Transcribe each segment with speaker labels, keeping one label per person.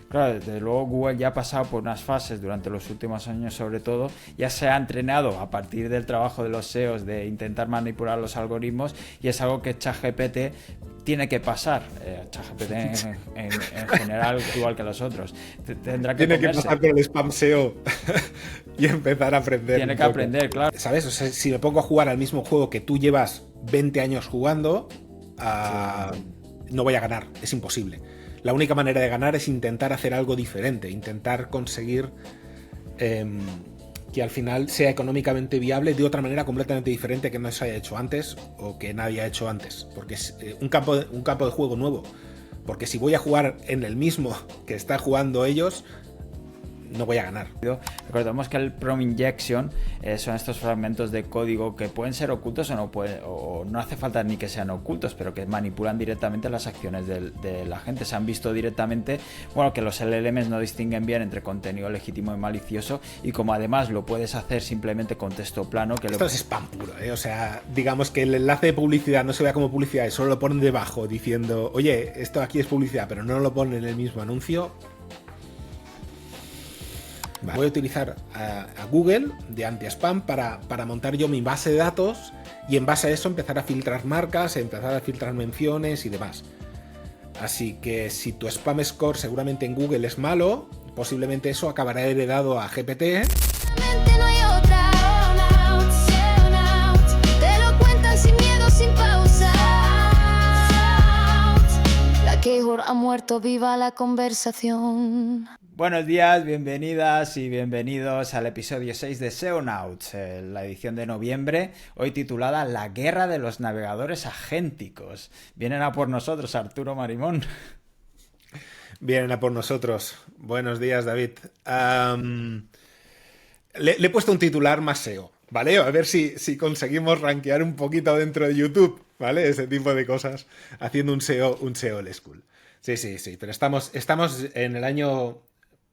Speaker 1: Claro, desde luego Google ya ha pasado por unas fases durante los últimos años, sobre todo, ya se ha entrenado a partir del trabajo de los SEOs de intentar manipular los algoritmos, y es algo que ChatGPT tiene que pasar. ChatGPT en general, igual que los otros, tendrá que
Speaker 2: Tiene que
Speaker 1: comerse.
Speaker 2: pasar por el spam SEO y empezar a aprender
Speaker 1: Tiene
Speaker 2: un
Speaker 1: que
Speaker 2: poco.
Speaker 1: aprender, claro.
Speaker 2: ¿Sabes? O sea, si me pongo a jugar al mismo juego que tú llevas 20 años jugando, no voy a ganar, es imposible. La única manera de ganar es intentar hacer algo diferente, intentar conseguir que al final sea económicamente viable de otra manera completamente diferente que no se haya hecho antes o que nadie ha hecho antes. Porque es un campo de juego nuevo. Porque si voy a jugar en el mismo que están jugando ellos, no voy a ganar.
Speaker 1: Recordemos que el prompt injection son estos fragmentos de código que pueden ser ocultos o no hace falta ni que sean ocultos, pero que manipulan directamente las acciones de la gente. Se han visto directamente, bueno, que los LLMs no distinguen bien entre contenido legítimo y malicioso, y como además lo puedes hacer simplemente con texto plano, que
Speaker 2: esto es spam puro, ¿eh? O sea, digamos que el enlace de publicidad no se vea como publicidad y solo lo ponen debajo diciendo, oye, esto aquí es publicidad, pero no lo ponen en el mismo anuncio. Vale. Voy a utilizar a Google de anti-spam para montar yo mi base de datos y en base a eso empezar a filtrar marcas, empezar a filtrar menciones y demás. Así que si tu spam score seguramente en Google es malo, posiblemente eso acabará heredado a GPT.
Speaker 3: No hay otra. Te lo cuentan sin miedo, sin pausa. La Keyword ha muerto, viva la conversación.
Speaker 1: Buenos días, bienvenidas y bienvenidos al episodio 6 de SEOnauts, la edición de noviembre, hoy titulada La guerra de los navegadores agénticos. Vienen a por nosotros, Arturo Marimón.
Speaker 2: Vienen a por nosotros. Buenos días, David. Le he puesto un titular más SEO, ¿vale? A ver si conseguimos rankear un poquito dentro de YouTube, ¿vale? Ese tipo de cosas, haciendo un SEO old school. Sí, pero estamos en el año...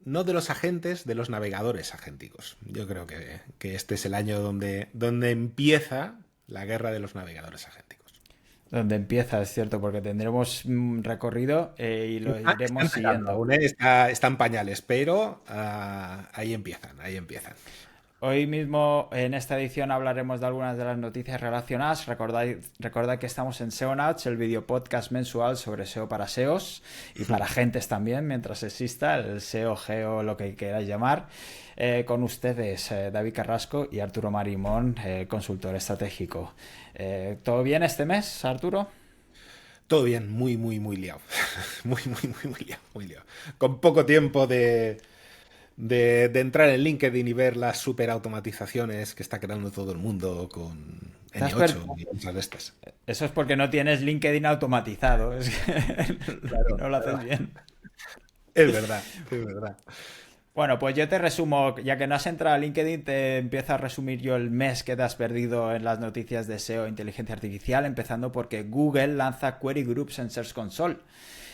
Speaker 2: No de los agentes, de los navegadores agénticos. Yo creo que este es el año donde empieza la guerra de los navegadores agénticos.
Speaker 1: Donde empieza, es cierto, porque tendremos un recorrido y lo iremos siguiendo.
Speaker 2: Aún están pañales, pero ahí empiezan.
Speaker 1: Hoy mismo en esta edición hablaremos de algunas de las noticias relacionadas. Recordad que estamos en SEOnauts, el video podcast mensual sobre SEO para SEOs y para agentes también, mientras exista el SEO, GEO, lo que queráis llamar. Con ustedes David Carrasco y Arturo Marimón, consultor estratégico. ¿Todo bien este mes, Arturo?
Speaker 2: Todo bien, muy liado. muy liado. Con poco tiempo de entrar en LinkedIn y ver las super automatizaciones que está creando todo el mundo con N8 y cosas de estas.
Speaker 1: Eso es porque no tienes LinkedIn automatizado. Es que claro, no lo haces bien.
Speaker 2: Es verdad.
Speaker 1: Bueno, pues yo te resumo, ya que no has entrado a LinkedIn, te empiezo a resumir yo el mes que te has perdido en las noticias de SEO e inteligencia artificial, empezando porque Google lanza Query Groups en Search Console.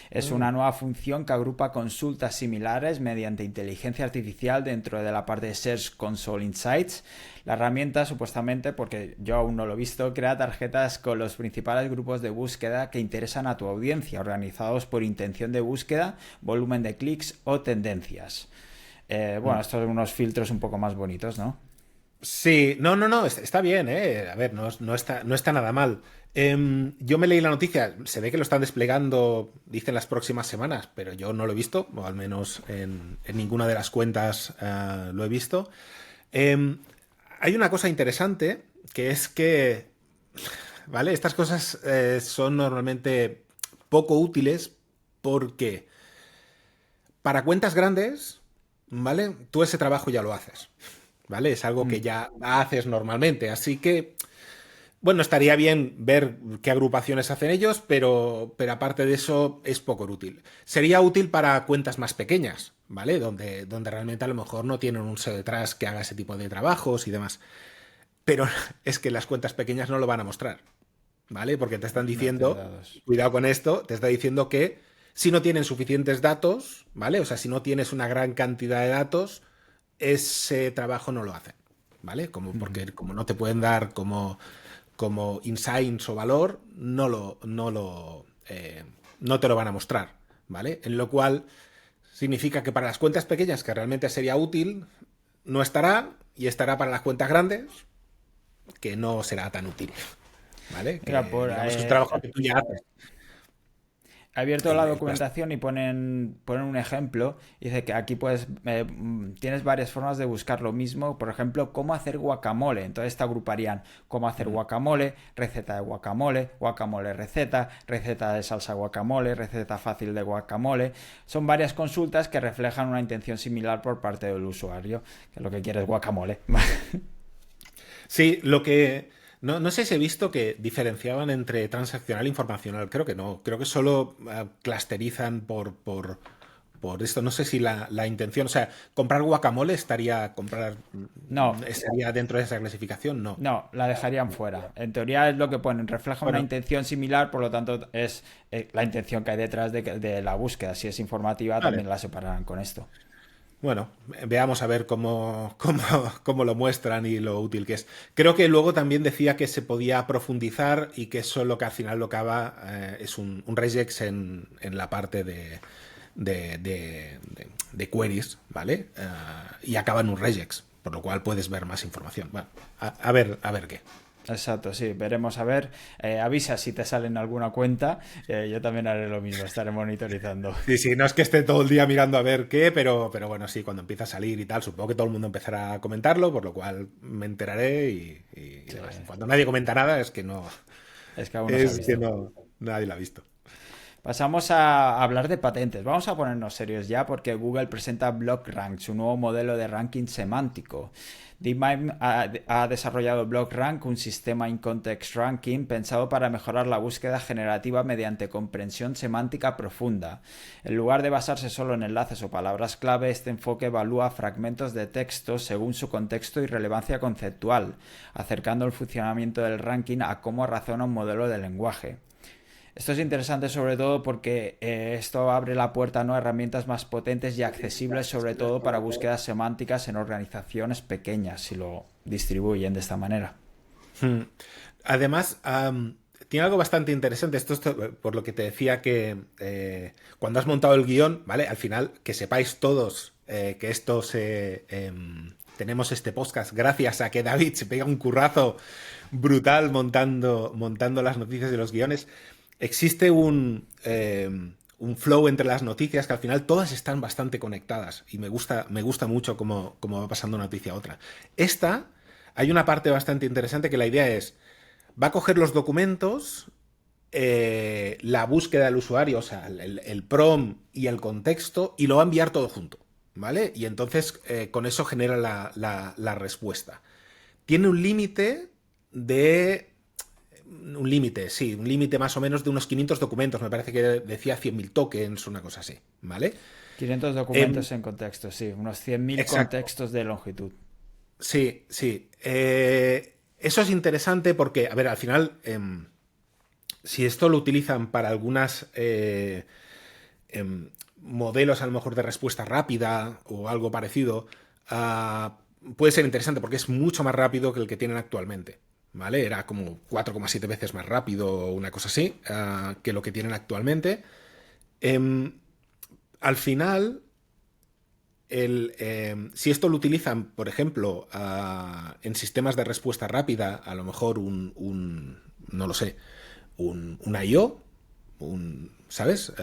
Speaker 1: Es una nueva función que agrupa consultas similares mediante inteligencia artificial dentro de la parte de Search Console Insights. La herramienta, supuestamente, porque yo aún no lo he visto, crea tarjetas con los principales grupos de búsqueda que interesan a tu audiencia, organizados por intención de búsqueda, volumen de clics o tendencias. Bueno, estos son unos filtros un poco más bonitos, ¿no?
Speaker 2: Sí, no, está bien, ¿eh? A ver, no está nada mal. Yo me leí la noticia, se ve que lo están desplegando, dicen las próximas semanas, pero yo no lo he visto, o al menos en ninguna de las cuentas lo he visto. Hay una cosa interesante, que es que, ¿vale? Estas cosas son normalmente poco útiles porque para cuentas grandes, ¿vale? Tú ese trabajo ya lo haces, ¿vale? Es algo que ya haces normalmente, así que... Bueno, estaría bien ver qué agrupaciones hacen ellos, pero aparte de eso es poco útil. Sería útil para cuentas más pequeñas, ¿vale? Donde realmente a lo mejor no tienen un SEO detrás que haga ese tipo de trabajos y demás. Pero es que las cuentas pequeñas no lo van a mostrar, ¿vale? Porque te están diciendo, cuidado con esto, te está diciendo que si no tienen suficientes datos, ¿vale? O sea, si no tienes una gran cantidad de datos, ese trabajo no lo hacen, ¿vale? Porque como no te pueden dar como insights o valor, no te lo van a mostrar, ¿vale? En lo cual, significa que para las cuentas pequeñas, que realmente sería útil, no estará, y estará para las cuentas grandes, que no será tan útil. ¿Vale? Que
Speaker 1: Mira,
Speaker 2: digamos que es un trabajo que tú ya haces.
Speaker 1: he abierto la
Speaker 2: Pues,
Speaker 1: documentación y ponen un ejemplo. Dice que aquí tienes varias formas de buscar lo mismo. Por ejemplo, cómo hacer guacamole. Entonces te agruparían cómo hacer guacamole, receta de guacamole, guacamole receta, receta de salsa guacamole, receta fácil de guacamole. Son varias consultas que reflejan una intención similar por parte del usuario, que lo que quiere es guacamole.
Speaker 2: sí, lo que... No sé si he visto que diferenciaban entre transaccional e informacional. Creo que no. Creo que solo clusterizan por esto. No sé si la intención... O sea, comprar guacamole
Speaker 1: No,
Speaker 2: estaría dentro de esa clasificación. No.
Speaker 1: no, la dejarían fuera. En teoría es lo que ponen, refleja una
Speaker 2: Bueno,
Speaker 1: intención similar, por lo tanto es la intención que hay detrás de la búsqueda. Si es informativa,
Speaker 2: vale.
Speaker 1: también la separarán con esto.
Speaker 2: Bueno, veamos a ver cómo lo muestran y lo útil que es. Creo que luego también decía que se podía profundizar y que eso lo que al final lo acaba es un regex en la parte de queries, ¿vale? Y acaba en un regex, por lo cual puedes ver más información. Bueno, a ver qué.
Speaker 1: Exacto, sí, veremos a ver. Avisa si te sale en alguna cuenta. Yo también haré lo mismo, estaré monitorizando.
Speaker 2: Sí, sí, no es que esté todo el día mirando a ver qué, pero bueno, sí, cuando empieza a salir y tal, supongo que todo el mundo empezará a comentarlo, por lo cual me enteraré y
Speaker 1: Sí,
Speaker 2: demás. Cuando nadie comenta nada
Speaker 1: es que aún no se ha
Speaker 2: es que
Speaker 1: visto.
Speaker 2: no, nadie lo ha visto.
Speaker 1: Pasamos a hablar de patentes. Vamos a ponernos serios ya porque Google presenta BlockRank, su nuevo modelo de ranking semántico. DeepMind ha desarrollado BlockRank, un sistema in-context ranking pensado para mejorar la búsqueda generativa mediante comprensión semántica profunda. En lugar de basarse solo en enlaces o palabras clave, este enfoque evalúa fragmentos de texto según su contexto y relevancia conceptual, acercando el funcionamiento del ranking a cómo razona un modelo de lenguaje. Esto es interesante sobre todo porque esto abre la puerta, ¿no?, a herramientas más potentes y accesibles, sobre todo para búsquedas semánticas en organizaciones pequeñas, si lo distribuyen de esta manera.
Speaker 2: Hmm. Además, tiene algo bastante interesante. Esto es por lo que te decía que cuando has montado el guión, ¿vale? Al final, que sepáis todos que esto tenemos este podcast gracias a que David se pega un currazo brutal montando las noticias de los guiones. Existe un flow entre las noticias que al final todas están bastante conectadas y me gusta mucho cómo va pasando una noticia a otra. Hay una parte bastante interesante que la idea es, va a coger los documentos, la búsqueda del usuario, o sea, el prompt y el contexto, y lo va a enviar todo junto, ¿vale? Y entonces con eso genera la respuesta. Tiene un límite un límite más o menos de unos 500 documentos, me parece que decía 100.000 tokens, una cosa así, ¿vale?
Speaker 1: 500 documentos en contexto, sí, unos 100.000
Speaker 2: Exacto.
Speaker 1: contextos de longitud.
Speaker 2: Sí, sí. Eso es interesante porque, a ver, al final, si esto lo utilizan para algunas modelos a lo mejor de respuesta rápida o algo parecido, puede ser interesante porque es mucho más rápido que el que tienen actualmente. ¿Vale? Era como 4,7 veces más rápido o una cosa así que lo que tienen actualmente. Al final, si esto lo utilizan, por ejemplo, en sistemas de respuesta rápida, a lo mejor no lo sé, un I/O, ¿sabes?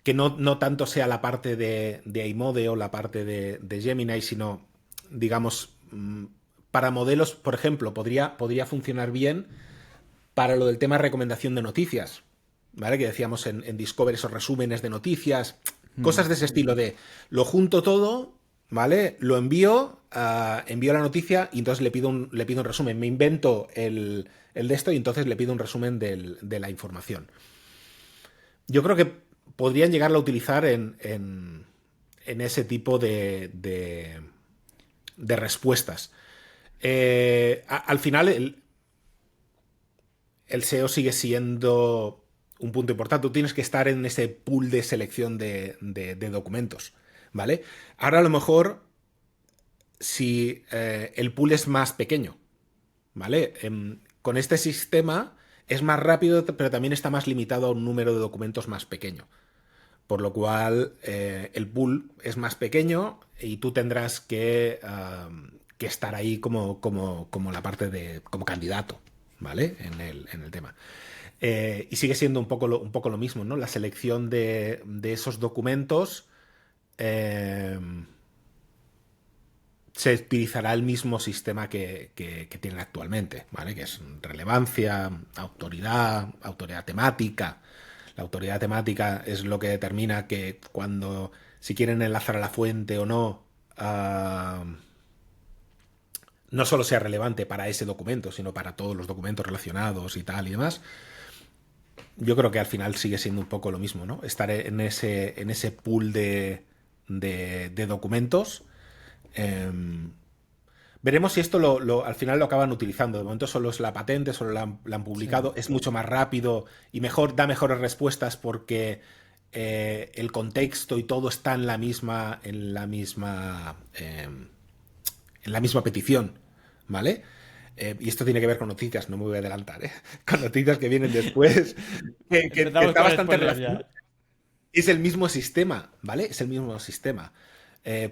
Speaker 2: Que no tanto sea la parte de iMode o la parte de Gemini, sino, digamos, para modelos, por ejemplo, podría funcionar bien para lo del tema de recomendación de noticias, ¿vale? Que decíamos en Discover, esos resúmenes de noticias, cosas de ese estilo de lo junto todo, ¿vale? Lo envío la noticia y entonces le pido un resumen. Me invento el de esto y entonces le pido un resumen de la información. Yo creo que podrían llegarlo a utilizar en ese tipo de respuestas. Al final, el SEO sigue siendo un punto importante. Tú tienes que estar en ese pool de selección de documentos, ¿vale? Ahora a lo mejor, si el pool es más pequeño, ¿vale? Con este sistema es más rápido, pero también está más limitado a un número de documentos más pequeño. por lo cual el pool es más pequeño y tú tendrás que estar ahí como la parte como candidato, ¿vale? En el tema. Y sigue siendo un poco lo mismo, ¿no? La selección de esos documentos se utilizará el mismo sistema que tienen actualmente, ¿vale? Que es relevancia, autoridad temática. La autoridad temática es lo que determina que si quieren enlazar a la fuente o no, no solo sea relevante para ese documento, sino para todos los documentos relacionados y tal y demás. Yo creo que al final sigue siendo un poco lo mismo, ¿no? Estar en ese pool de documentos. Veremos si esto al final lo acaban utilizando. De momento solo es la patente, solo la han publicado. Sí. Es mucho más rápido y da mejores respuestas porque el contexto y todo está en la misma petición, ¿vale? Y esto tiene que ver con noticias, no me voy a adelantar, ¿eh? Con noticias que vienen después, que está bastante relacionado. Es el mismo sistema, ¿vale? Es el mismo sistema.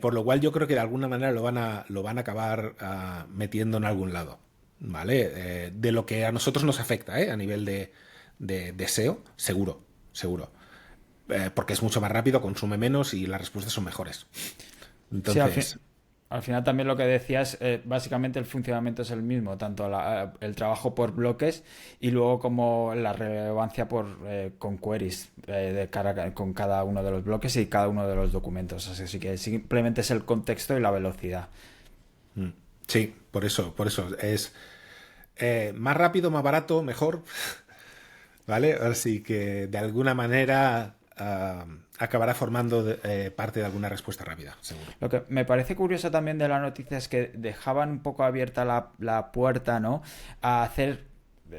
Speaker 2: Por lo cual yo creo que de alguna manera lo van a acabar metiendo en algún lado, ¿vale? De lo que a nosotros nos afecta, a nivel de SEO, seguro. Porque es mucho más rápido, consume menos y las respuestas son mejores. Entonces...
Speaker 1: Sí, al final también lo que decías, básicamente el funcionamiento es el mismo, tanto el trabajo por bloques y luego como la relevancia con queries con cada uno de los bloques y cada uno de los documentos. Así que simplemente es el contexto y la velocidad.
Speaker 2: Sí, por eso es más rápido, más barato, mejor. ¿Vale? Así que de alguna manera... acabará formando parte de alguna respuesta rápida, seguro.
Speaker 1: Lo que me parece curioso también de la noticia es que dejaban un poco abierta la puerta, ¿no? A hacer,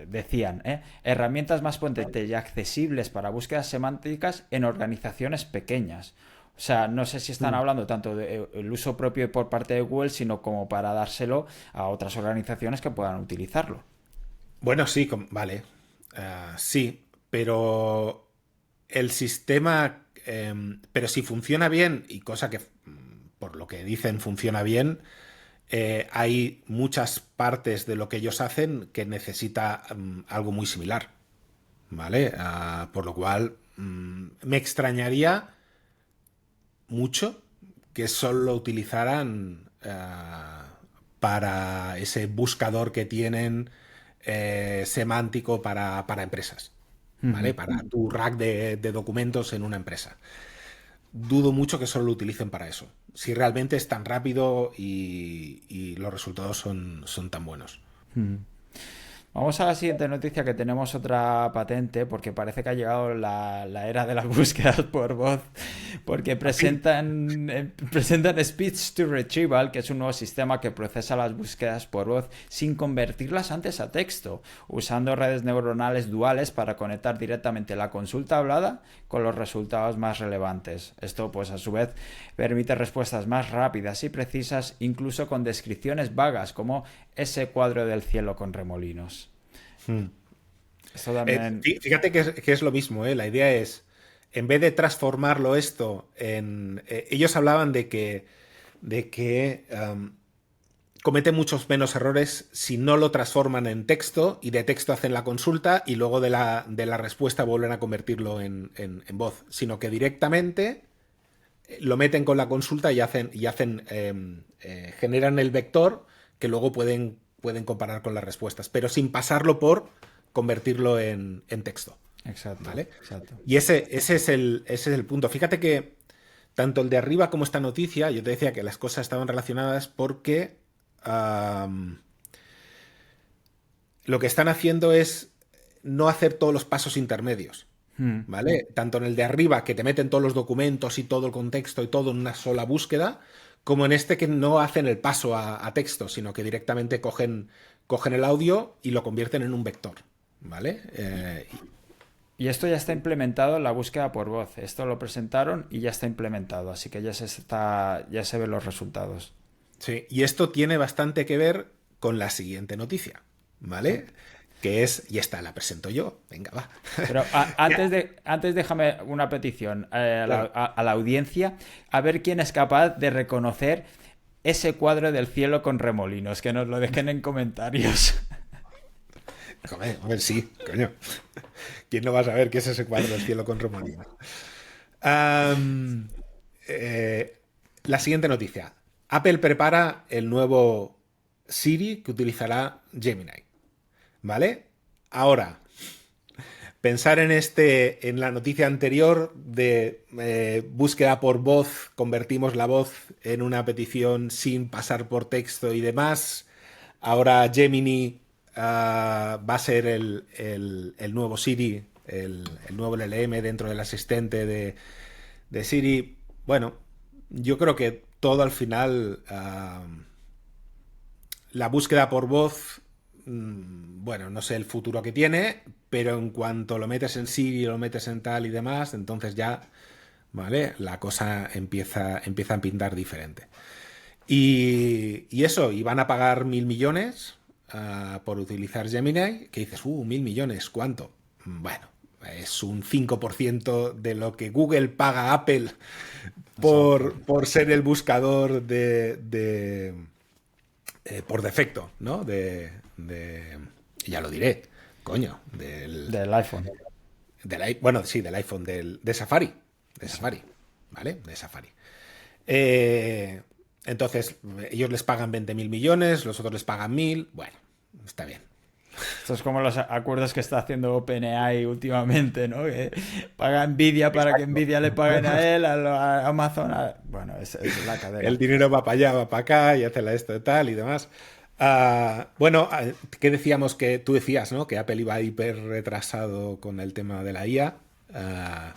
Speaker 1: decían, herramientas más potentes y accesibles para búsquedas semánticas en organizaciones pequeñas. O sea, no sé si están hablando tanto del uso propio por parte de Google, sino como para dárselo a otras organizaciones que puedan utilizarlo.
Speaker 2: Bueno, sí, vale. Sí, pero... el sistema, pero si funciona bien, y cosa que por lo que dicen funciona bien, hay muchas partes de lo que ellos hacen que necesita algo muy similar, ¿vale? Por lo cual me extrañaría mucho que solo lo utilizaran para ese buscador que tienen semántico para empresas. ¿Vale? Para tu rack de documentos en una empresa. Dudo mucho que solo lo utilicen para eso. Si realmente es tan rápido y los resultados son tan buenos.
Speaker 1: Vamos a la siguiente noticia, que tenemos otra patente, porque parece que ha llegado la era de las búsquedas por voz, porque presentan Speech to Retrieval, que es un nuevo sistema que procesa las búsquedas por voz sin convertirlas antes a texto, usando redes neuronales duales para conectar directamente la consulta hablada con los resultados más relevantes. Esto, pues, a su vez, permite respuestas más rápidas y precisas, incluso con descripciones vagas, como ese cuadro del cielo con remolinos.
Speaker 2: Esto también... fíjate que es lo mismo, ¿eh? La idea es, en vez de transformarlo esto en... ellos hablaban de que cometen muchos menos errores si no lo transforman en texto y de texto hacen la consulta y luego de la respuesta vuelven a convertirlo en voz, sino que directamente lo meten con la consulta y generan el vector que luego pueden comparar con las respuestas, pero sin pasarlo por convertirlo en texto.
Speaker 1: Exacto.
Speaker 2: ¿Vale?
Speaker 1: Exacto.
Speaker 2: Y ese es el punto. Fíjate que tanto el de arriba como esta noticia, yo te decía que las cosas estaban relacionadas porque lo que están haciendo es no hacer todos los pasos intermedios. ¿Vale? Tanto en el de arriba, que te meten todos los documentos y todo el contexto y todo en una sola búsqueda, como en este, que no hacen el paso a texto, sino que directamente cogen el audio y lo convierten en un vector, ¿vale?
Speaker 1: Y esto ya está implementado en la búsqueda por voz. Esto lo presentaron y ya está implementado, así que ya se ven los resultados.
Speaker 2: Sí, y esto tiene bastante que ver con la siguiente noticia, ¿vale? que es, y esta la presento yo, venga, va.
Speaker 1: Pero antes déjame una petición
Speaker 2: Claro.
Speaker 1: a la audiencia, a ver quién es capaz de reconocer ese cuadro del cielo con remolinos, que nos lo dejen en comentarios.
Speaker 2: Hombre, sí, coño. ¿Quién no va a saber qué es ese cuadro del cielo con remolinos? Am, la siguiente noticia. Apple prepara el nuevo Siri que utilizará Gemini. ¿Vale? Ahora, pensar en la noticia anterior de búsqueda por voz, convertimos la voz en una petición sin pasar por texto y demás. Ahora Gemini va a ser el nuevo Siri, el nuevo LLM dentro del asistente de Siri. Bueno, yo creo que todo al final, la búsqueda por voz, bueno, no sé el futuro que tiene, pero en cuanto lo metes en Siri, lo metes en tal y demás, entonces ya, ¿vale? La cosa empieza a pintar diferente. Y eso, y van a pagar 1.000 millones por utilizar Gemini, que dices, 1.000 millones, ¿cuánto? Bueno, es un 5% de lo que Google paga a Apple por ser el buscador por defecto, ¿no? Ya lo diré, coño,
Speaker 1: Del iPhone.
Speaker 2: bueno, sí, del iPhone, de Safari, Safari, ¿vale? De Safari. Entonces, ellos les pagan 20.000 millones, los otros les pagan 1.000, bueno, está bien.
Speaker 1: Esto es como los acuerdos que está haciendo OpenAI últimamente, ¿no? Que paga Nvidia para que
Speaker 2: Exacto.
Speaker 1: Nvidia le paguen a él, a Amazon. Bueno, es la cadena.
Speaker 2: El dinero va para allá, va para acá, y hace esto y tal y demás. Bueno, ¿qué decíamos? Que tú decías, ¿no? Que Apple iba hiper retrasado con el tema de la IA.
Speaker 1: Ah,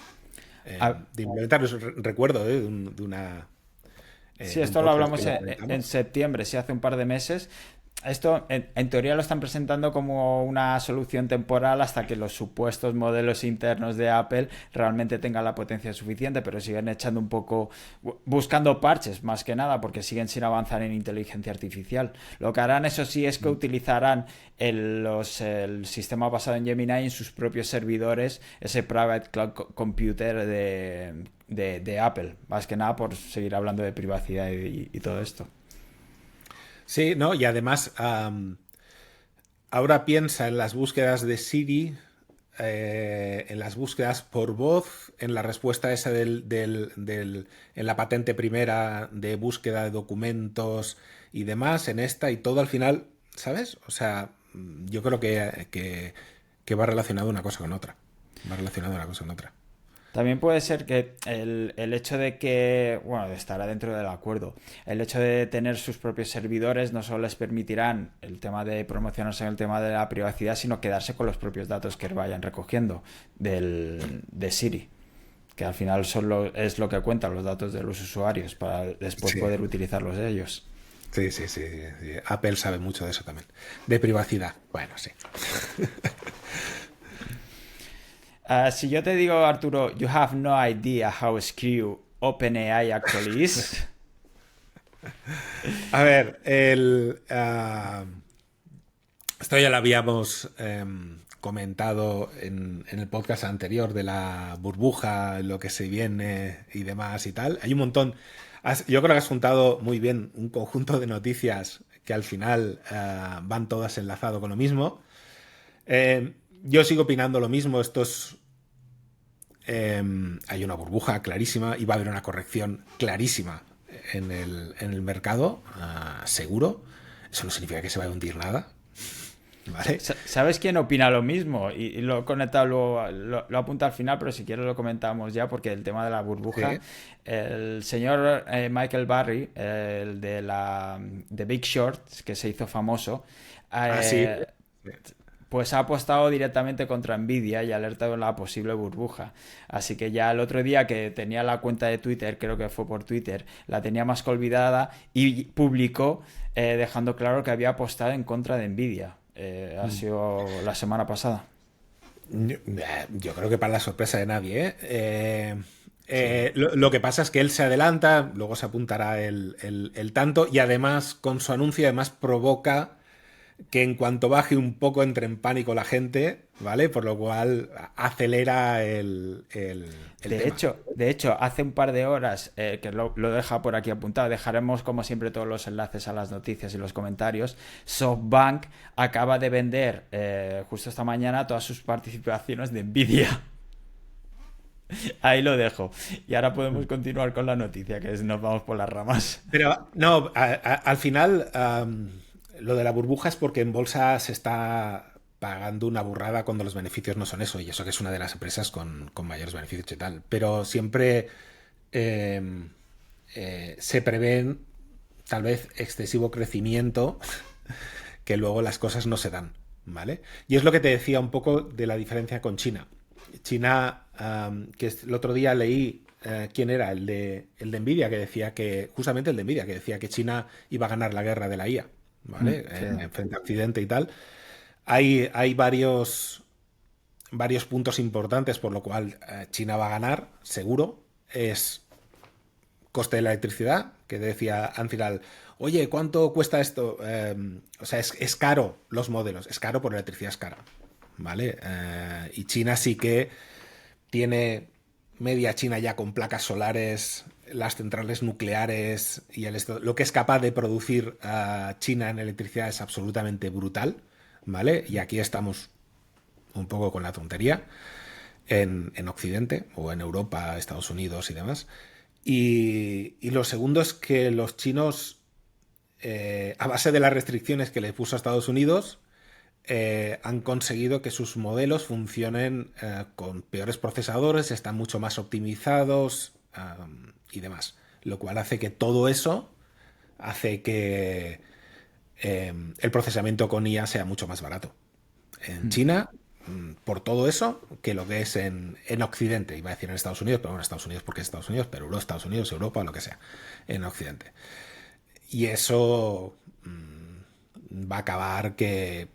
Speaker 2: De implementarlo. Recuerdo de
Speaker 1: sí,
Speaker 2: de un
Speaker 1: esto lo
Speaker 2: podcast
Speaker 1: hablamos
Speaker 2: que lo
Speaker 1: en
Speaker 2: comentamos.
Speaker 1: septiembre, sí, hace un par de meses. Esto, en teoría, lo están presentando como una solución temporal hasta que los supuestos modelos internos de Apple realmente tengan la potencia suficiente, pero siguen echando un poco, buscando parches más que nada, porque siguen sin avanzar en inteligencia artificial. Lo que harán, eso sí, es que utilizarán el sistema basado en Gemini en sus propios servidores, ese Private Cloud Computer de Apple, más que nada por seguir hablando de privacidad y todo esto.
Speaker 2: Sí, ¿no? Y además, ahora piensa en las búsquedas de Siri, en las búsquedas por voz, en la respuesta esa en la patente primera de búsqueda de documentos y demás, en esta y todo al final, ¿sabes? O sea, yo creo que va relacionado una cosa con otra. Va relacionado una cosa con otra.
Speaker 1: También puede ser que el hecho de que, bueno, estará dentro del acuerdo, el hecho de tener sus propios servidores no solo les permitirán el tema de promocionarse en el tema de la privacidad, sino quedarse con los propios datos que vayan recogiendo de Siri, que al final es lo que cuentan los datos de los usuarios para después
Speaker 2: Sí,
Speaker 1: poder utilizarlos ellos.
Speaker 2: sí, sí, sí, sí. Apple sabe mucho de eso también. De privacidad. Bueno, sí.
Speaker 1: Si yo te digo, Arturo, you have no idea how screw OpenAI actually is.
Speaker 2: A ver, esto ya lo habíamos comentado en el podcast anterior de la burbuja, lo que se viene y demás y tal. Hay un montón. Yo creo que has juntado muy bien un conjunto de noticias que al final van todas enlazado con lo mismo. Yo sigo opinando lo mismo. Hay una burbuja clarísima y va a haber una corrección clarísima en el mercado, seguro. Eso no significa que se vaya a hundir nada. ¿Vale?
Speaker 1: ¿Sabes quién opina lo mismo? Y lo he conectado, lo apunta al final, pero si quieres lo comentamos ya, porque el tema de la burbuja,
Speaker 2: Sí.
Speaker 1: el señor Michael Barry, el de Big Short, que se hizo famoso,
Speaker 2: Sí.
Speaker 1: eh, pues ha apostado directamente contra Nvidia y ha alertado en la posible burbuja. Así que ya el otro día que tenía la cuenta de Twitter, creo que fue por Twitter, la tenía más que olvidada y publicó dejando claro que había apostado en contra de Nvidia. Ha sido la semana pasada.
Speaker 2: Yo creo que para la sorpresa de nadie, ¿eh?
Speaker 1: Sí.
Speaker 2: Lo que pasa es que él se adelanta, luego se apuntará el tanto y además con su anuncio además provoca que en cuanto baje un poco entre en pánico la gente, ¿vale? Por lo cual acelera el tema.
Speaker 1: De hecho, hace un par de horas, que lo deja por aquí apuntado, dejaremos como siempre todos los enlaces a las noticias y los comentarios. SoftBank acaba de vender justo esta mañana todas sus participaciones de Nvidia. Ahí lo dejo. Y ahora podemos continuar con la noticia, nos vamos por las ramas.
Speaker 2: Pero no, al final lo de la burbuja es porque en bolsa se está pagando una burrada cuando los beneficios no son eso, y eso que es una de las empresas con mayores beneficios y tal. Pero siempre eh, se prevén tal vez excesivo crecimiento que luego las cosas no se dan, ¿vale? Y es lo que te decía un poco de la diferencia con China. China, que el otro día leí quién era, el de Nvidia, que decía que, justamente el de Nvidia, que decía que China iba a ganar la guerra de la IA, ¿vale?
Speaker 1: Sí.
Speaker 2: Frente a Occidente y tal. Hay varios puntos importantes por lo cual China va a ganar, seguro. Es coste de la electricidad, que decía al final, oye, ¿cuánto cuesta esto? O sea, es caro los modelos, es caro por la electricidad, es cara, ¿vale? Y China sí que tiene media China ya con placas solares, las centrales nucleares y lo que es capaz de producir China en electricidad es absolutamente brutal, ¿vale? Y aquí estamos un poco con la tontería en Occidente o en Europa, Estados Unidos y demás. Y lo segundo es que los chinos, a base de las restricciones que le puso a Estados Unidos, han conseguido que sus modelos funcionen con peores procesadores, están mucho más optimizados y demás. Lo cual hace que todo eso hace que el procesamiento con IA sea mucho más barato en China por todo eso que lo que es en Occidente. Iba a decir en Estados Unidos, pero bueno, Estados Unidos porque es Estados Unidos, pero Estados Unidos, Europa, lo que sea, en Occidente. Y eso va a acabar que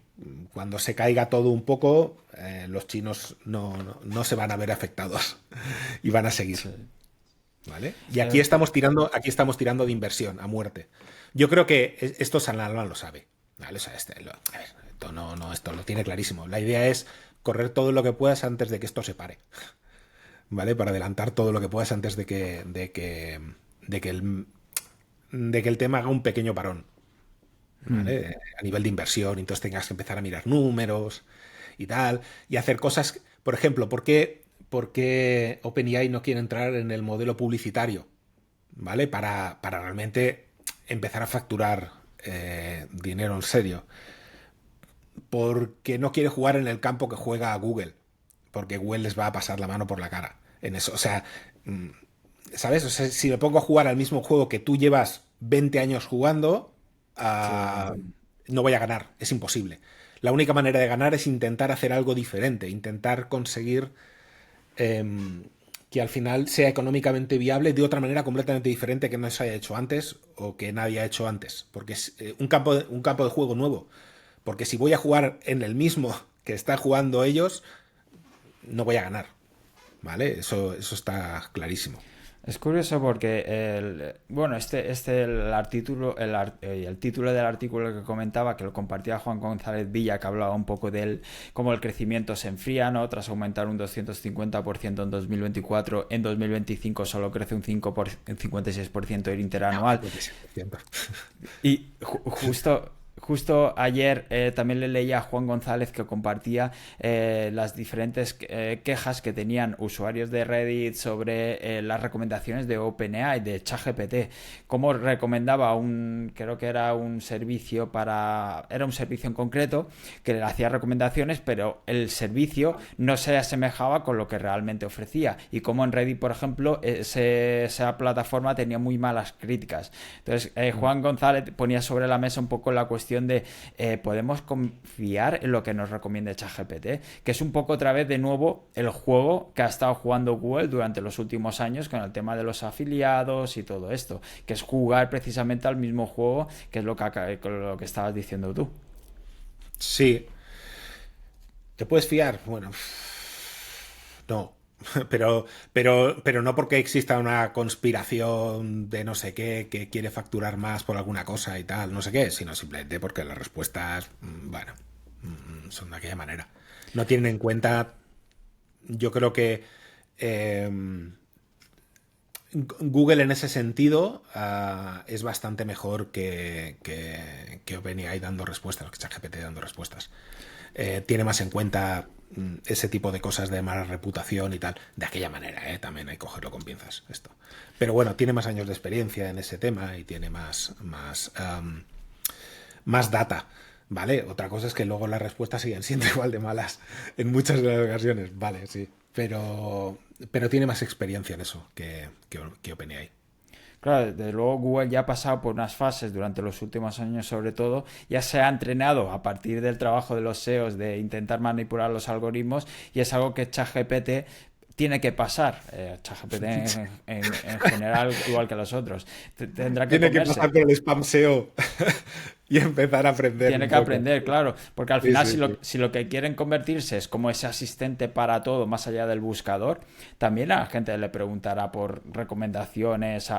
Speaker 2: cuando se caiga todo un poco, los chinos no se van a ver afectados y van a seguir.
Speaker 1: Sí.
Speaker 2: ¿Vale? Y aquí estamos tirando de inversión a muerte. Yo creo que esto San Alban lo sabe. ¿Vale? O sea, a ver, esto lo tiene clarísimo. La idea es correr todo lo que puedas antes de que esto se pare. ¿Vale? Para adelantar todo lo que puedas antes de que el tema haga un pequeño parón. ¿Vale? A nivel de inversión, entonces tengas que empezar a mirar números y tal, y hacer cosas, por ejemplo, ¿por qué OpenAI no quiere entrar en el modelo publicitario? ¿Vale? Para realmente empezar a facturar dinero en serio. Porque no quiere jugar en el campo que juega Google, porque Google les va a pasar la mano por la cara en eso. O sea, ¿sabes? O sea, si me pongo a jugar al mismo juego que tú llevas 20 años jugando, no voy a ganar, es imposible. La única manera de ganar es intentar hacer algo diferente, intentar conseguir que al final sea económicamente viable de otra manera completamente diferente que no se haya hecho antes o que nadie ha hecho antes, porque es un campo de juego nuevo. Porque si voy a jugar en el mismo que están jugando ellos, no voy a ganar, ¿vale? Eso está clarísimo.
Speaker 1: Es curioso porque el título del artículo que comentaba, que lo compartía Juan González Villa, que hablaba un poco de él, cómo el crecimiento se enfría, ¿no? Tras aumentar un 250% en 2024, en 2025 solo crece un 56% el interanual. Y justo ayer también le leía a Juan González que compartía las diferentes quejas que tenían usuarios de Reddit sobre las recomendaciones de OpenAI, de ChatGPT. Cómo recomendaba creo que era un servicio era un servicio en concreto que le hacía recomendaciones, pero el servicio no se asemejaba con lo que realmente ofrecía. Y como en Reddit, por ejemplo, esa plataforma tenía muy malas críticas. Entonces, Juan González ponía sobre la mesa un poco la cuestión de podemos confiar en lo que nos recomiende ChatGPT, que es un poco otra vez de nuevo el juego que ha estado jugando Google durante los últimos años con el tema de los afiliados y todo esto, que es jugar precisamente al mismo juego, que es lo que estabas diciendo tú.
Speaker 2: Sí. ¿Te puedes fiar? Bueno, no. pero no porque exista una conspiración de no sé qué que quiere facturar más por alguna cosa y tal, no sé qué, sino simplemente porque las respuestas, bueno, son de aquella manera. No tienen en cuenta, yo creo que eh, Google en ese sentido es bastante mejor que OpenAI dando respuestas, que ChatGPT dando respuestas. Tiene más en cuenta ese tipo de cosas de mala reputación y tal. De aquella manera, también hay que cogerlo con pinzas esto. Pero bueno, tiene más años de experiencia en ese tema y tiene más data. ¿Vale? Otra cosa es que luego las respuestas siguen siendo igual de malas en muchas de las ocasiones. Vale, sí. Pero tiene más experiencia en eso que OpenAI.
Speaker 1: Claro, desde luego Google ya ha pasado por unas fases durante los últimos años sobre todo, ya se ha entrenado a partir del trabajo de los SEOs de intentar manipular los algoritmos y es algo que ChatGPT tiene que pasar. ChatGPT en general, igual que los otros, tendrá que
Speaker 2: Tiene que
Speaker 1: comerse.
Speaker 2: pasar por el spam SEO y empezar a aprender
Speaker 1: Tiene
Speaker 2: un
Speaker 1: que
Speaker 2: poco.
Speaker 1: aprender, claro, porque al
Speaker 2: Sí,
Speaker 1: final
Speaker 2: sí, sí.
Speaker 1: si lo que quieren convertirse es como ese asistente para todo, más allá del buscador, también a la gente le preguntará por recomendaciones.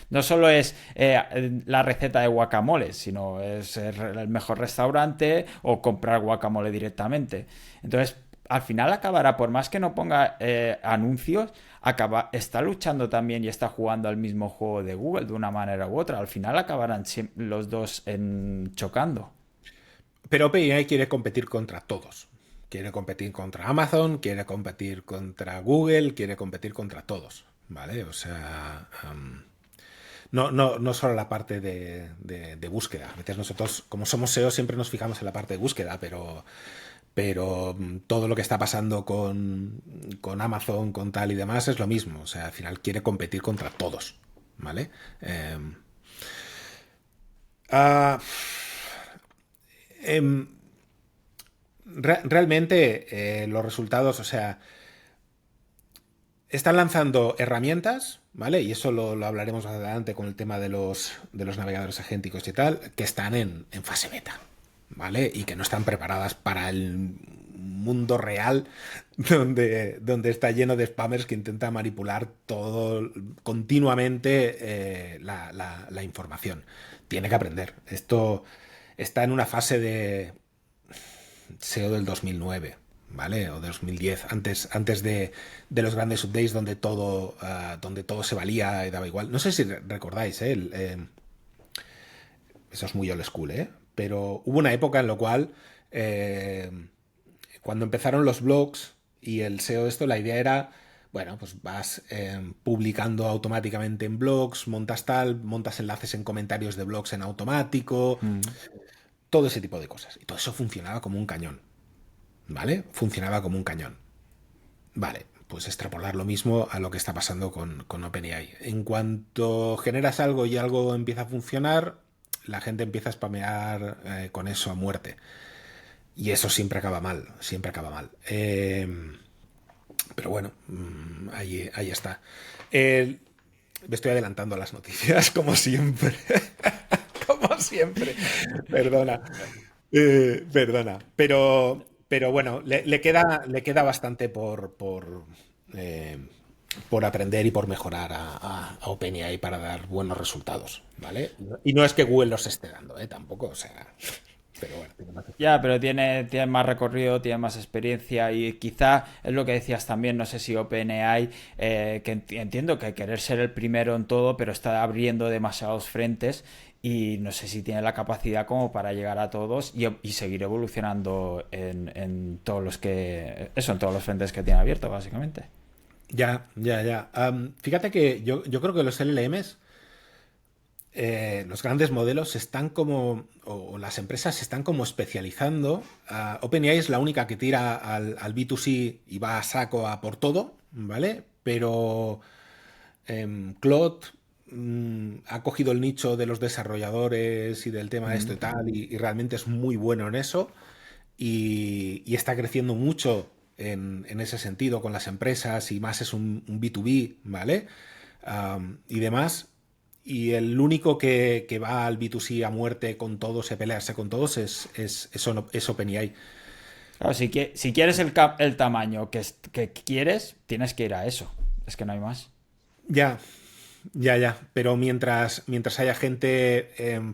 Speaker 1: No solo es la receta de guacamole, sino es el mejor restaurante o comprar guacamole directamente. Entonces, al final acabará, por más que no ponga anuncios, está luchando también y está jugando al mismo juego de Google de una manera u otra. Al final acabarán los dos chocando.
Speaker 2: Pero OpenAI quiere competir contra todos. Quiere competir contra Amazon, quiere competir contra Google, quiere competir contra todos. ¿Vale? O sea, no solo la parte de búsqueda. A veces nosotros, como somos SEO, siempre nos fijamos en la parte de búsqueda, pero todo lo que está pasando con Amazon, con tal y demás, es lo mismo. O sea, al final quiere competir contra todos. ¿Vale? Eh, ah, em, realmente los resultados, o sea, están lanzando herramientas, ¿vale? Y eso lo hablaremos más adelante con el tema de los navegadores agénticos y tal, que están en fase beta, ¿vale? Y que no están preparadas para el mundo real donde está lleno de spammers que intentan manipular todo continuamente la información. Tiene que aprender. Esto está en una fase de SEO del 2009, ¿vale? O de 2010, antes de los grandes updates donde todo se valía y daba igual. No sé si recordáis, eso es muy old school, ¿eh? Pero hubo una época en la cual, eh, cuando empezaron los blogs y el SEO de esto, la idea era, bueno, pues vas publicando automáticamente en blogs, montas enlaces en comentarios de blogs en automático,
Speaker 1: Mm.
Speaker 2: todo ese tipo de cosas. Y todo eso funcionaba como un cañón. ¿Vale? Funcionaba como un cañón. Vale, pues extrapolar lo mismo a lo que está pasando con OpenAI. En cuanto generas algo y algo empieza a funcionar, la gente empieza a spamear con eso a muerte. Y eso siempre acaba mal, siempre acaba mal. Pero bueno, ahí está. Me estoy adelantando a las noticias, como siempre. Como siempre. Perdona. Perdona. Pero bueno, le queda bastante eh, por aprender y por mejorar a OpenAI para dar buenos resultados, ¿vale? Y no es que Google los esté dando, tampoco, o sea. Pero bueno, tiene más
Speaker 1: Ya,
Speaker 2: experiencia.
Speaker 1: pero tiene más recorrido, tiene más experiencia y quizá es lo que decías también, no sé si OpenAI, que entiendo que querer ser el primero en todo, pero está abriendo demasiados frentes y no sé si tiene la capacidad como para llegar a todos y seguir evolucionando en todos en todos los frentes que tiene abierto, básicamente.
Speaker 2: Ya, ya, ya. Fíjate que yo creo que los LLMs, los grandes modelos se están o las empresas se están como especializando. OpenAI es la única que tira al B2C y va a saco a por todo, ¿vale? Pero Claude ha cogido el nicho de los desarrolladores y del tema de esto
Speaker 1: Mm.
Speaker 2: y tal, y realmente es muy bueno en eso y está creciendo mucho en ese sentido con las empresas y más es un B2B, ¿vale? Y demás. Y el único que va al B2C a muerte con todos, a pelearse con todos, es OpenAI.
Speaker 1: Claro, si quieres el tamaño que quieres, tienes que ir a eso. Es que no hay más.
Speaker 2: Ya, ya. Pero mientras haya gente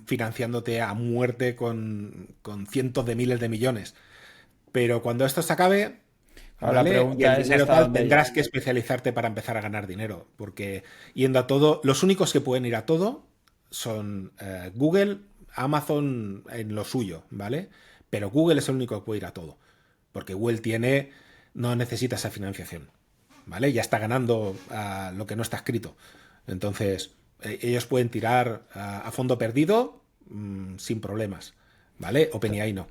Speaker 2: financiándote a muerte con cientos de miles de millones. Pero cuando esto se acabe,
Speaker 1: Claro, la
Speaker 2: ¿vale? Y el
Speaker 1: pregunta es
Speaker 2: dinero
Speaker 1: hasta
Speaker 2: tal,
Speaker 1: dónde
Speaker 2: tendrás
Speaker 1: llega.
Speaker 2: que especializarte para empezar a ganar dinero. Porque yendo a todo, los únicos que pueden ir a todo son Google, Amazon en lo suyo, ¿vale? Pero Google es el único que puede ir a todo. Porque Google no necesita esa financiación, ¿vale? Ya está ganando lo que no está escrito. Entonces, ellos pueden tirar a fondo perdido sin problemas, ¿vale? OpenAI no.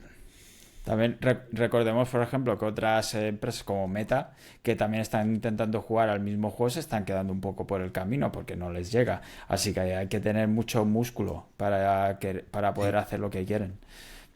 Speaker 1: También recordemos, por ejemplo, que otras empresas como Meta, que también están intentando jugar al mismo juego, se están quedando un poco por el camino porque no les llega. Así que hay que tener mucho músculo para poder
Speaker 2: Sí.
Speaker 1: hacer lo que quieren.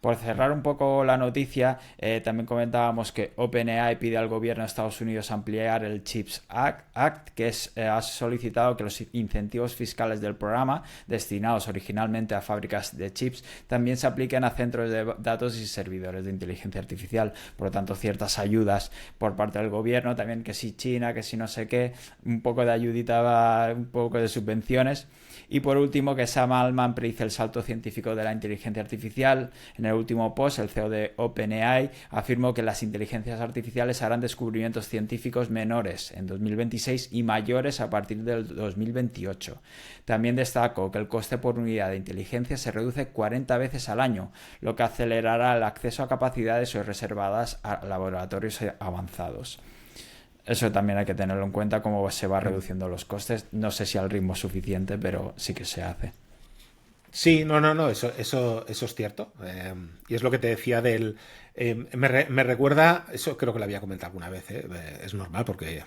Speaker 1: Por cerrar un poco la noticia, también comentábamos que OpenAI pide al gobierno de Estados Unidos ampliar el CHIPS Act, ha solicitado que los incentivos fiscales del programa, destinados originalmente a fábricas de chips, también se apliquen a centros de datos y servidores de inteligencia artificial. Por lo tanto, ciertas ayudas por parte del gobierno, también que si China, que si no sé qué, un poco de ayudita, un poco de subvenciones. Y por último, que Sam Altman predice el salto científico de la inteligencia artificial. En el último post, el CEO de OpenAI afirmó que las inteligencias artificiales harán descubrimientos científicos menores en 2026 y mayores a partir del 2028. También destacó que el coste por unidad de inteligencia se reduce 40 veces al año, lo que acelerará el acceso a capacidades hoy reservadas a laboratorios avanzados. Eso también hay que tenerlo en cuenta, cómo se va reduciendo los costes. No sé si al ritmo suficiente, pero sí que se hace.
Speaker 2: Sí, no, eso es cierto. Y es lo que te decía del... me recuerda, eso creo que lo había comentado alguna vez, es normal porque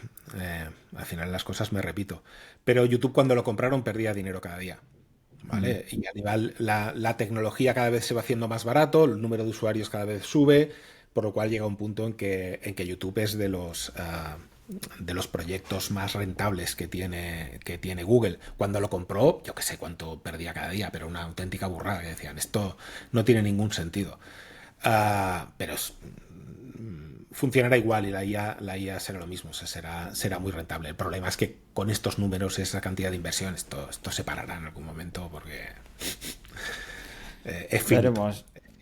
Speaker 2: al final las cosas me repito. Pero YouTube cuando lo compraron perdía dinero cada día.
Speaker 1: Mm.
Speaker 2: ¿Vale? Y a nivel, la tecnología cada vez se va haciendo más barato, el número de usuarios cada vez sube, por lo cual llega un punto en que YouTube es de los proyectos más rentables que tiene Google. Cuando lo compró, yo que sé cuánto perdía cada día, pero una auténtica burrada que decían, esto no tiene ningún sentido. Pero funcionará igual y la IA será lo mismo, o sea, será muy rentable. El problema es que con estos números, esa cantidad de inversión, esto se parará en algún momento porque es finito.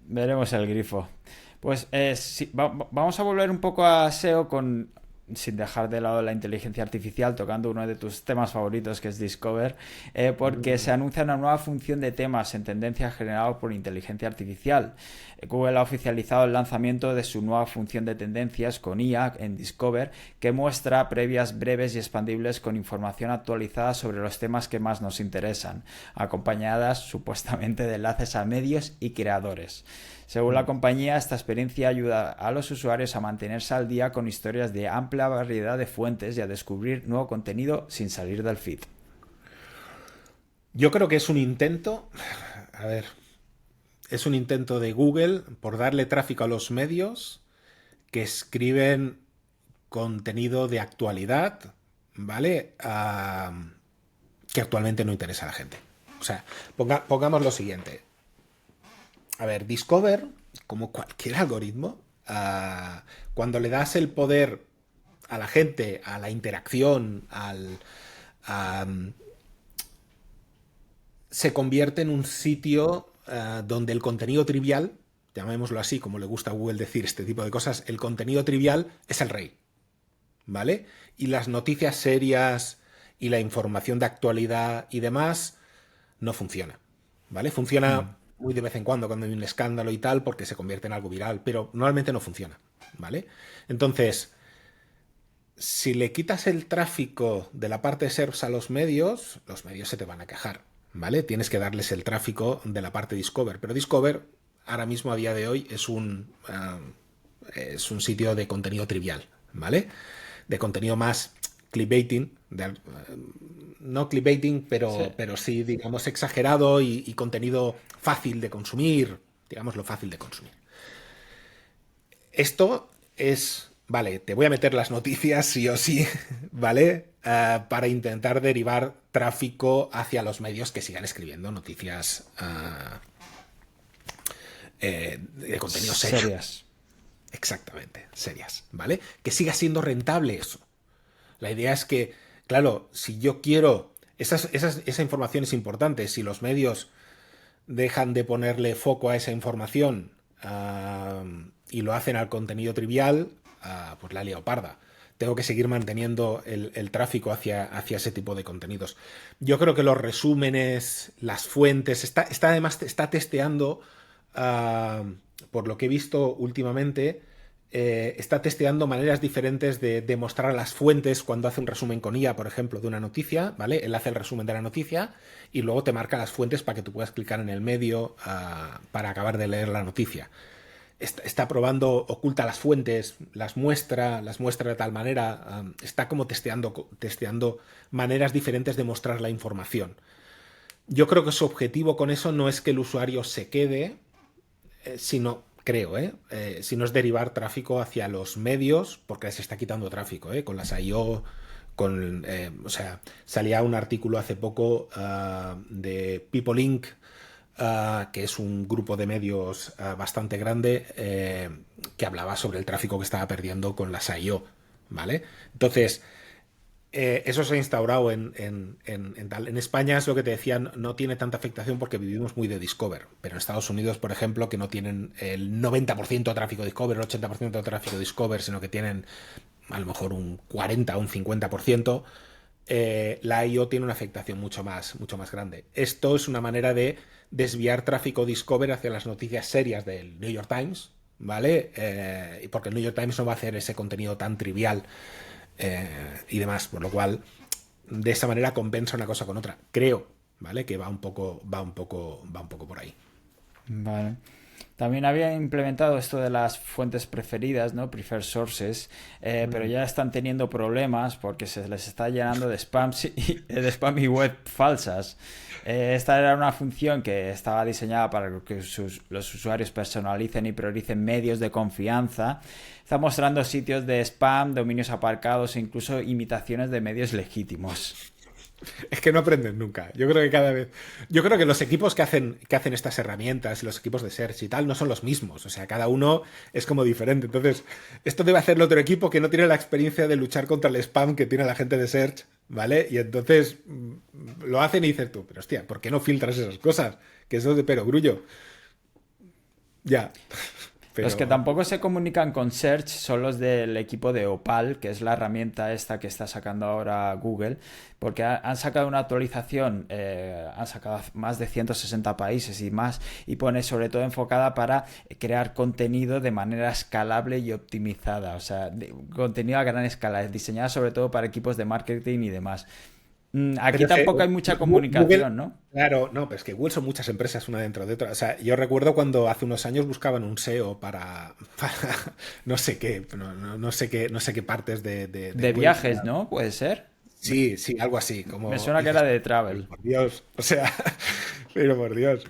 Speaker 1: Veremos el grifo. Pues sí, vamos a volver un poco a SEO sin dejar de lado la inteligencia artificial, tocando uno de tus temas favoritos que es Discover, porque se anuncia una nueva función de temas en tendencia generado por inteligencia artificial. Google ha oficializado el lanzamiento de su nueva función de tendencias con IA en Discover, que muestra previas breves y expandibles con información actualizada sobre los temas que más nos interesan, acompañadas supuestamente de enlaces a medios y creadores. Según la compañía, esta experiencia ayuda a los usuarios a mantenerse al día con historias de amplia variedad de fuentes y a descubrir nuevo contenido sin salir del feed.
Speaker 2: Yo creo que es un intento, a ver, es un intento de Google por darle tráfico a los medios que escriben contenido de actualidad, ¿vale? Que actualmente no interesa a la gente. O sea, pongamos lo siguiente. A ver, Discover, como cualquier algoritmo, cuando le das el poder a la gente, a la interacción, a- se convierte en un sitio donde el contenido trivial, llamémoslo así, como le gusta a Google decir este tipo de cosas, el contenido trivial es el rey, ¿vale? Y las noticias serias y la información de actualidad y demás no funciona, ¿vale? Funciona muy de vez en cuando hay un escándalo y tal, porque se convierte en algo viral, pero normalmente no funciona, ¿vale? Entonces, si le quitas el tráfico de la parte de SERPs a los medios se te van a quejar, ¿vale? Tienes que darles el tráfico de la parte Discover, pero Discover ahora mismo a día de hoy es un sitio de contenido trivial, ¿vale? De contenido más clickbaiting, no clickbaiting,
Speaker 1: Sí.
Speaker 2: pero sí, digamos, exagerado y contenido fácil de consumir, digamos, lo fácil de consumir. Esto es, vale, te voy a meter las noticias sí o sí, ¿vale? Para intentar derivar tráfico hacia los medios que sigan escribiendo noticias de contenido serio.
Speaker 1: Serias.
Speaker 2: Exactamente, serias, ¿vale? Que siga siendo rentable eso. La idea es que, claro, si yo quiero... Esa información es importante. Si los medios dejan de ponerle foco a esa información y lo hacen al contenido trivial, pues la leoparda. Tengo que seguir manteniendo el tráfico hacia ese tipo de contenidos. Yo creo que los resúmenes, las fuentes, además está testeando, por lo que he visto últimamente, está testeando maneras diferentes de demostrar las fuentes cuando hace un resumen con IA, por ejemplo, de una noticia, ¿vale? Él hace el resumen de la noticia y luego te marca las fuentes para que tú puedas clicar en el medio para acabar de leer la noticia. Está probando, oculta las fuentes, las muestra de tal manera, está como testeando maneras diferentes de mostrar la información. Yo creo que su objetivo con eso no es que el usuario se quede, sino, creo, sino es derivar tráfico hacia los medios, porque se está quitando tráfico, con las I.O., o sea, salía un artículo hace poco de People Inc., que es un grupo de medios bastante grande, que hablaba sobre el tráfico que estaba perdiendo con las I.O., ¿vale? Entonces, eso se ha instaurado en España, es lo que te decía, no tiene tanta afectación porque vivimos muy de Discover, pero en Estados Unidos, por ejemplo, que no tienen el 90% de tráfico Discover, el 80% de tráfico Discover, sino que tienen a lo mejor un 40 o un 50%, la I.O. tiene una afectación mucho más grande. Esto es una manera de desviar tráfico Discover hacia las noticias serias del New York Times, ¿vale? Porque el New York Times no va a hacer ese contenido tan trivial y demás, por lo cual de esa manera compensa una cosa con otra. Creo, ¿vale? Que va un poco por ahí.
Speaker 1: Vale. También había implementado esto de las fuentes preferidas, ¿no? Preferred sources, pero ya están teniendo problemas porque se les está llenando de spam y web falsas. Esta era una función que estaba diseñada para que los usuarios personalicen y prioricen medios de confianza. Está mostrando sitios de spam, dominios aparcados e incluso imitaciones de medios legítimos.
Speaker 2: Es que no aprenden nunca. Yo creo que los equipos que hacen estas herramientas, los equipos de search y tal, no son los mismos. O sea, cada uno es como diferente. Entonces, esto debe hacerlo otro equipo que no tiene la experiencia de luchar contra el spam que tiene la gente de search, ¿vale? Y entonces lo hacen y dices tú, pero hostia, ¿por qué no filtras esas cosas? Que eso es de perogrullo. Ya. Pero...
Speaker 1: Los que tampoco se comunican con Search son los del equipo de Opal, que es la herramienta esta que está sacando ahora Google, porque han sacado una actualización, han sacado más de 160 países y más, y pone sobre todo enfocada para crear contenido de manera escalable y optimizada, o sea, contenido a gran escala, diseñada sobre todo para equipos de marketing y demás. Aquí tampoco hay mucha comunicación,
Speaker 2: Google,
Speaker 1: ¿no?
Speaker 2: Claro, no, pero es que Google son muchas empresas una dentro de otra. O sea, yo recuerdo cuando hace unos años buscaban un SEO para no sé qué, no sé qué partes de
Speaker 1: viajes, ¿no? ¿Puede ser?
Speaker 2: Sí, algo así.
Speaker 1: Me suena que era de travel.
Speaker 2: Por Dios, o sea, pero por Dios.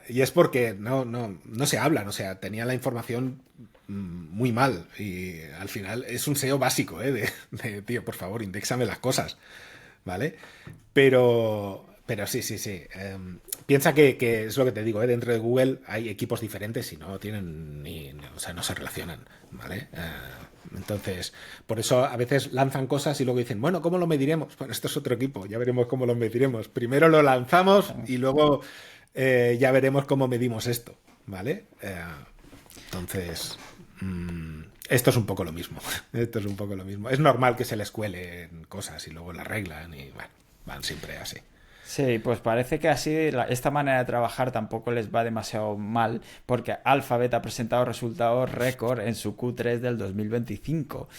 Speaker 2: Y es porque no se hablan, o sea, tenía la información muy mal y al final es un SEO básico, tío, por favor, indéxame las cosas. ¿Vale? Pero sí. Piensa que es lo que te digo, dentro de Google hay equipos diferentes y no tienen o sea, no se relacionan, ¿vale? Entonces, por eso a veces lanzan cosas y luego dicen, bueno, ¿cómo lo mediremos? Bueno, esto es otro equipo, ya veremos cómo lo mediremos. Primero lo lanzamos y luego ya veremos cómo medimos esto, ¿vale? Entonces... esto es un poco lo mismo. Es normal que se les cuelen cosas y luego las arreglan y bueno, van siempre así.
Speaker 1: Sí, pues parece que así esta manera de trabajar tampoco les va demasiado mal, porque Alphabet ha presentado resultados récord en su Q3 del 2025,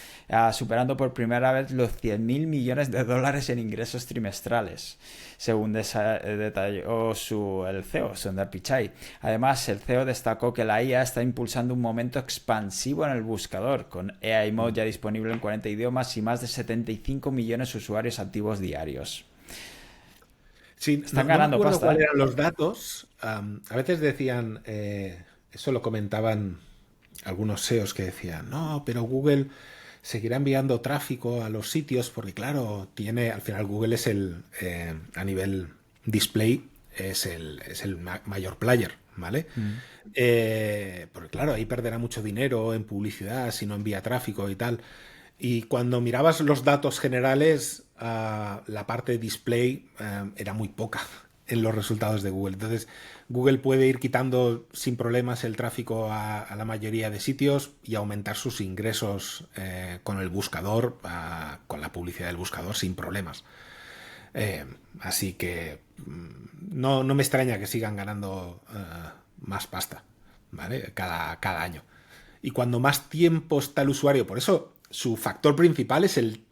Speaker 1: superando por primera vez los 100.000 millones de dólares en ingresos trimestrales, según detalló el CEO, Sundar Pichai. Además, el CEO destacó que la IA está impulsando un momento expansivo en el buscador, con AI Mode ya disponible en 40 idiomas y más de 75 millones de usuarios activos diarios.
Speaker 2: Sí,
Speaker 1: están ganando pasta.
Speaker 2: ¿Cuáles eran los datos? A veces decían, eso lo comentaban algunos SEOs que decían, no, pero Google seguirá enviando tráfico a los sitios porque claro, al final Google es a nivel display, es el mayor player, ¿vale? Porque claro, ahí perderá mucho dinero en publicidad si no envía tráfico y tal. Y cuando mirabas los datos generales, la parte de display era muy poca en los resultados de Google. Entonces, Google puede ir quitando sin problemas el tráfico a la mayoría de sitios y aumentar sus ingresos con el buscador, con la publicidad del buscador sin problemas. Así que no me extraña que sigan ganando más pasta, ¿vale? Cada año. Y cuando más tiempo está el usuario, por eso su factor principal es el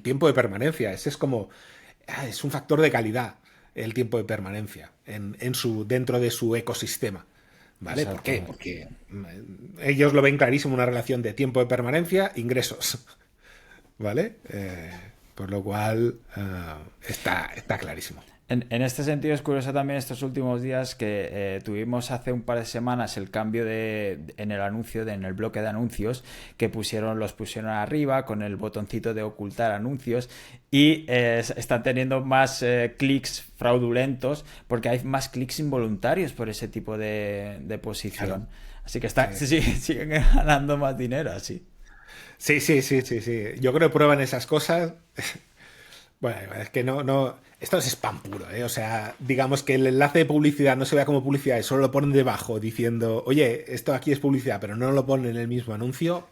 Speaker 2: tiempo de permanencia. Ese es como, es un factor de calidad, el tiempo de permanencia dentro de su ecosistema. ¿Vale?
Speaker 1: Exacto.
Speaker 2: ¿Por qué? Porque ellos lo ven clarísimo, una relación de tiempo de permanencia, ingresos. ¿Vale? Por lo cual está clarísimo.
Speaker 1: En este sentido es curioso también estos últimos días que tuvimos hace un par de semanas el cambio en el anuncio, en el bloque de anuncios, que los pusieron arriba con el botoncito de ocultar anuncios y están teniendo más clics fraudulentos porque hay más clics involuntarios por ese tipo de posición. Claro. Así que siguen ganando más dinero así.
Speaker 2: Sí. Yo creo que prueban esas cosas. Bueno, es que no. Esto es spam puro, ¿eh? O sea, digamos que el enlace de publicidad no se vea como publicidad y solo lo ponen debajo diciendo, oye, esto aquí es publicidad, pero no lo ponen en el mismo anuncio.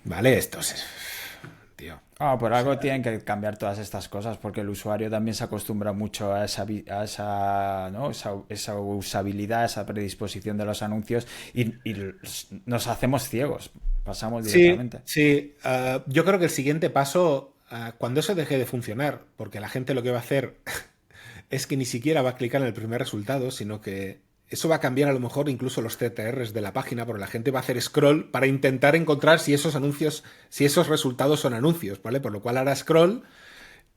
Speaker 2: Vale, esto es. Tío.
Speaker 1: Por algo tienen que cambiar todas estas cosas porque el usuario también se acostumbra mucho a esa usabilidad, esa predisposición de los anuncios y nos hacemos ciegos, pasamos directamente.
Speaker 2: Sí. Yo creo que el siguiente paso, cuando eso deje de funcionar, porque la gente lo que va a hacer es que ni siquiera va a clicar en el primer resultado, sino que eso va a cambiar a lo mejor incluso los CTRs de la página, porque la gente va a hacer scroll para intentar encontrar si esos resultados son anuncios, ¿vale? Por lo cual hará scroll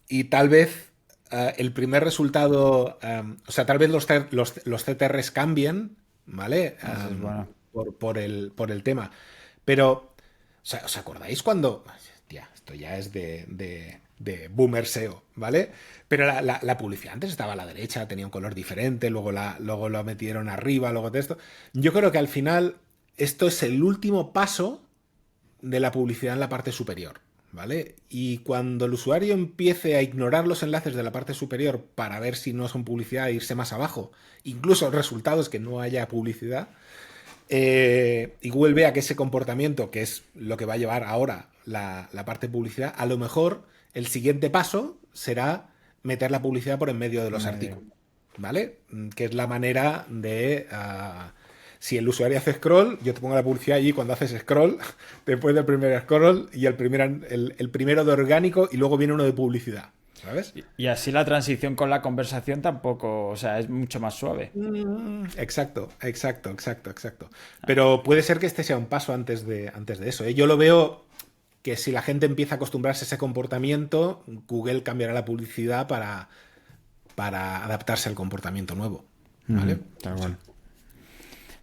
Speaker 2: y tal vez el primer resultado, o sea, tal vez los CTRs cambien, ¿vale? Por el tema. Pero, o sea, ¿os acordáis cuando... Tía, esto ya es de boomer SEO, ¿vale? Pero la publicidad antes estaba a la derecha, tenía un color diferente, luego lo metieron arriba, luego de esto. Yo creo que al final esto es el último paso de la publicidad en la parte superior, ¿vale? Y cuando el usuario empiece a ignorar los enlaces de la parte superior para ver si no son publicidad e irse más abajo, incluso resultados que no haya publicidad, y Google vea que ese comportamiento, que es lo que va a llevar ahora la parte de publicidad, a lo mejor el siguiente paso será meter la publicidad por en medio de los artículos, ¿vale? Que es la manera de... si el usuario hace scroll, yo te pongo la publicidad allí cuando haces scroll, después del primer scroll y el primero de orgánico y luego viene uno de publicidad, ¿sabes?
Speaker 1: Y así la transición con la conversación tampoco, o sea, es mucho más suave.
Speaker 2: Exacto. Pero puede ser que este sea un paso antes de eso, ¿eh? Yo lo veo que si la gente empieza a acostumbrarse a ese comportamiento, Google cambiará la publicidad para adaptarse al comportamiento nuevo, ¿vale?
Speaker 1: Tal cual.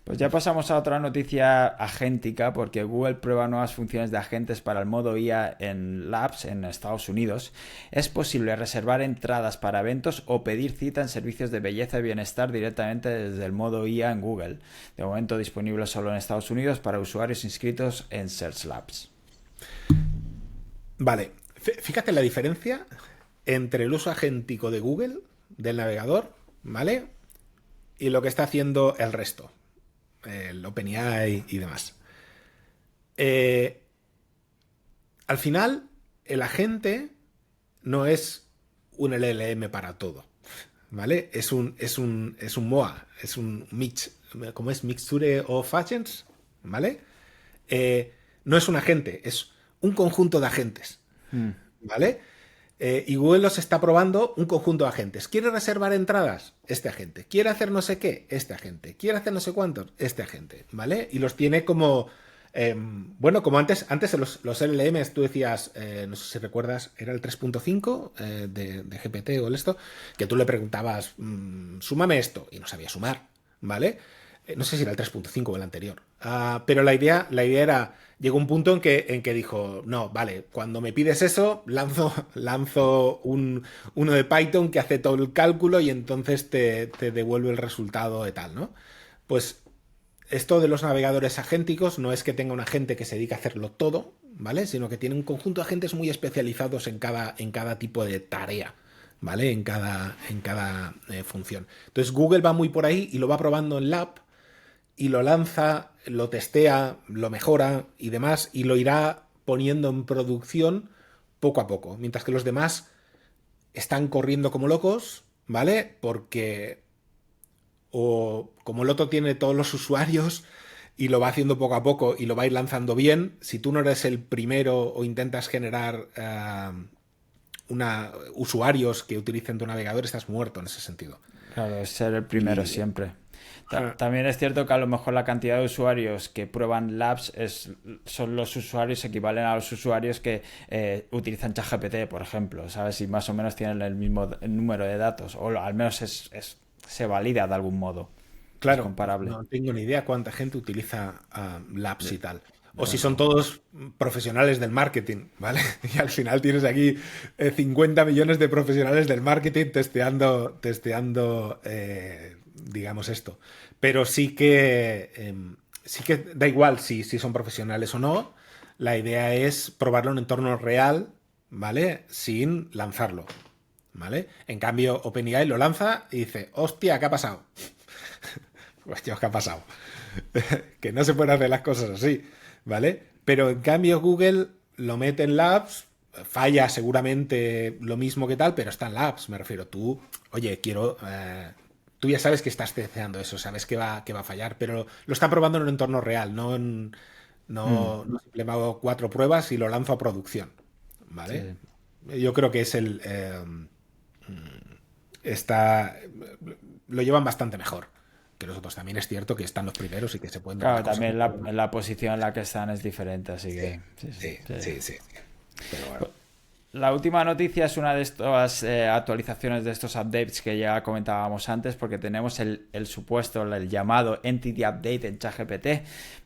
Speaker 1: Pues ya pasamos a otra noticia agéntica porque Google prueba nuevas funciones de agentes para el modo IA en Labs en Estados Unidos. Es posible reservar entradas para eventos o pedir cita en servicios de belleza y bienestar directamente desde el modo IA en Google. De momento disponible solo en Estados Unidos para usuarios inscritos en Search Labs.
Speaker 2: Vale, fíjate la diferencia entre el uso agéntico de Google, del navegador, ¿vale? Y lo que está haciendo el resto. El OpenAI y demás. Al final, el agente no es un LLM para todo, ¿vale? Es un MOA, es un mix, ¿cómo es? Mixture of Agents, ¿vale? No es un agente, es un conjunto de agentes, ¿vale? Y Google los está probando un conjunto de agentes. ¿Quiere reservar entradas? Este agente. ¿Quiere hacer no sé qué? Este agente. ¿Quiere hacer no sé cuántos? Este agente, ¿vale? Y los tiene como... bueno, como antes los LLMs, tú decías, no sé si recuerdas, era el 3.5 de GPT o esto, que tú le preguntabas, súmame esto, y no sabía sumar, ¿vale? No sé si era el 3.5 o el anterior. Pero la idea era, llegó un punto en que dijo, no, vale, cuando me pides eso, lanzo uno de Python que hace todo el cálculo y entonces te devuelve el resultado de tal, ¿no? Pues esto de los navegadores agénticos no es que tenga un agente que se dedique a hacerlo todo, ¿vale? Sino que tiene un conjunto de agentes muy especializados en cada tipo de tarea, ¿vale? En cada función. Entonces Google va muy por ahí y lo va probando en Lab y lo lanza, lo testea, lo mejora y demás, y lo irá poniendo en producción poco a poco, mientras que los demás están corriendo como locos, ¿vale? Porque o como el otro tiene todos los usuarios y lo va haciendo poco a poco y lo va a ir lanzando bien, si tú no eres el primero o intentas generar usuarios que utilicen tu navegador, estás muerto en ese sentido.
Speaker 1: Claro, es ser el primero
Speaker 2: Y,
Speaker 1: siempre. También es cierto que a lo mejor la cantidad de usuarios que prueban Labs son los usuarios equivalen a los usuarios que utilizan ChatGPT, por ejemplo, ¿sabes? Y más o menos tienen el mismo número de datos, o al menos se valida de algún modo. Es
Speaker 2: claro,
Speaker 1: comparable.
Speaker 2: no tengo ni idea cuánta gente utiliza Labs y tal. O si son todos profesionales del marketing, ¿vale? Y al final tienes aquí 50 millones de profesionales del marketing testeando digamos esto. Pero sí que da igual si son profesionales o no. La idea es probarlo en un entorno real, ¿vale? Sin lanzarlo, ¿vale? En cambio, OpenAI lo lanza y dice, hostia, ¿qué ha pasado? Hostia, ¿qué ha pasado? Que no se pueden hacer las cosas así, ¿vale? Pero en cambio Google lo mete en Labs, falla seguramente lo mismo que tal, pero está en Labs, me refiero. Tú, oye, tú ya sabes que estás testeando eso, sabes que va a fallar, pero lo están probando en un entorno real, no simplemente hago 4 pruebas y lo lanzo a producción, ¿vale?
Speaker 1: Sí.
Speaker 2: Yo creo que está, lo llevan bastante mejor que los otros. También es cierto que están los primeros y que se pueden dar
Speaker 1: Claro,
Speaker 2: una cosa.
Speaker 1: también la posición en la que están es diferente, así que... Sí, sí,
Speaker 2: Sí,
Speaker 1: sí.
Speaker 2: sí, sí. Pero bueno.
Speaker 1: La última noticia es una de estas actualizaciones de estos updates que ya comentábamos antes, porque tenemos el supuesto, el llamado Entity Update en ChatGPT.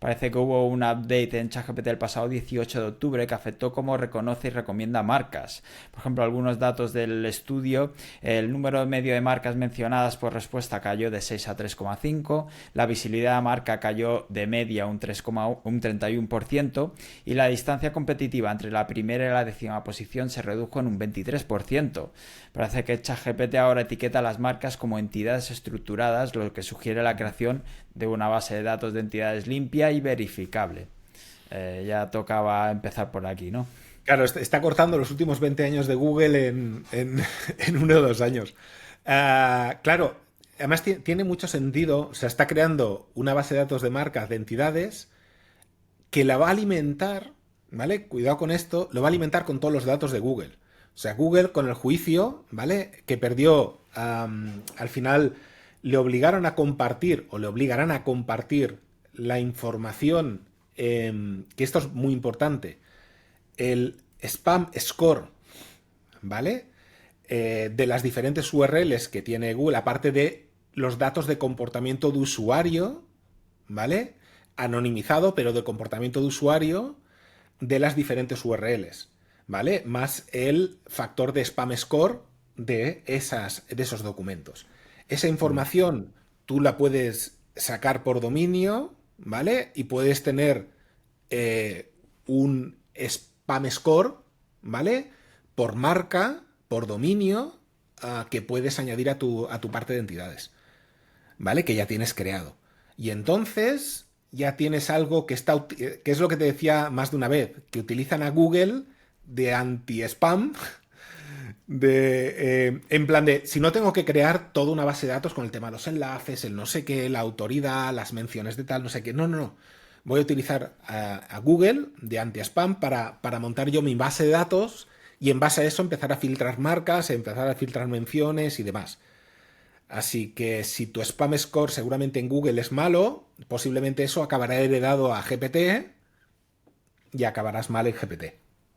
Speaker 1: Parece que hubo un update en ChatGPT el pasado 18 de octubre que afectó cómo reconoce y recomienda marcas. Por ejemplo, algunos datos del estudio: el número medio de marcas mencionadas por respuesta cayó de 6 a 3,5, la visibilidad de marca cayó de media un 31% y la distancia competitiva entre la primera y la décima posición se redujo en un 23%. Parece que ChatGPT ahora etiqueta a las marcas como entidades estructuradas, lo que sugiere la creación de una base de datos de entidades limpia y verificable. Ya tocaba empezar por aquí, ¿no?
Speaker 2: Claro, está cortando los últimos 20 años de Google en 1 o 2 años. Claro, además tiene mucho sentido. O sea, está creando una base de datos de marcas, de entidades, que la va a alimentar, ¿vale? Cuidado con esto, lo va a alimentar con todos los datos de Google. O sea, Google con el juicio, ¿vale? Que perdió, al final le obligaron a compartir o le obligarán a compartir la información, que esto es muy importante, el spam score, ¿vale? De las diferentes URLs que tiene Google, aparte de los datos de comportamiento de usuario, ¿vale? Anonimizado, pero de comportamiento de usuario de las diferentes URLs, ¿vale? Más el factor de spam score de esos documentos. Esa información tú la puedes sacar por dominio, ¿vale? Y puedes tener un spam score, ¿vale? Por marca, por dominio, que puedes añadir a tu parte de entidades, ¿vale? Que ya tienes creado. Y entonces ya tienes algo que es lo que te decía más de una vez, que utilizan a Google de anti-spam, en plan de, si no tengo que crear toda una base de datos con el tema de los enlaces, el no sé qué, la autoridad, las menciones de tal, no sé qué. No. Voy a utilizar a Google de anti-spam para montar yo mi base de datos y en base a eso empezar a filtrar marcas, empezar a filtrar menciones y demás. Así que si tu spam score seguramente en Google es malo, posiblemente eso acabará heredado a GPT y acabarás mal en GPT,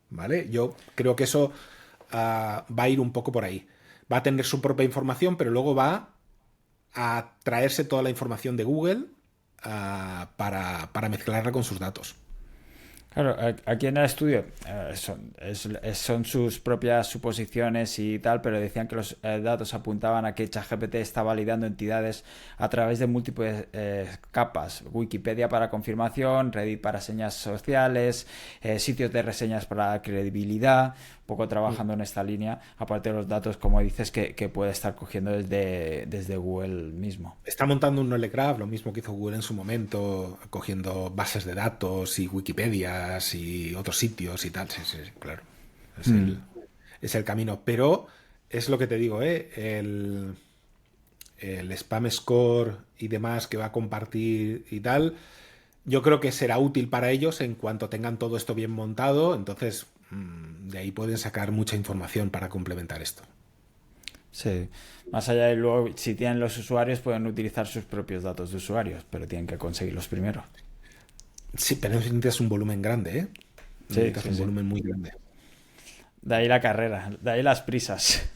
Speaker 2: ¿vale? Yo creo que eso va a ir un poco por ahí. Va a tener su propia información, pero luego va a traerse toda la información de Google para mezclarla con sus datos.
Speaker 1: Claro, aquí en el estudio son sus propias suposiciones y tal, pero decían que los datos apuntaban a que ChatGPT está validando entidades a través de múltiples capas. Wikipedia para confirmación, Reddit para señas sociales, sitios de reseñas para credibilidad, un poco trabajando en esta línea, aparte de los datos, como dices, que puede estar cogiendo desde Google mismo.
Speaker 2: Está montando un knowledge graph, lo mismo que hizo Google en su momento, cogiendo bases de datos y Wikipedias y otros sitios y tal. Sí, sí, sí, claro. Es el camino. Pero es lo que te digo, ¿eh? El spam score y demás que va a compartir y tal, yo creo que será útil para ellos en cuanto tengan todo esto bien montado. Entonces, de ahí pueden sacar mucha información para complementar esto.
Speaker 1: Sí, más allá de luego, si tienen los usuarios, pueden utilizar sus propios datos de usuarios, pero tienen que conseguirlos primero.
Speaker 2: Sí, pero necesitas un volumen grande, ¿eh?
Speaker 1: Sí,
Speaker 2: Necesitas
Speaker 1: sí,
Speaker 2: un
Speaker 1: sí.
Speaker 2: volumen muy grande.
Speaker 1: De ahí la carrera, de ahí las prisas.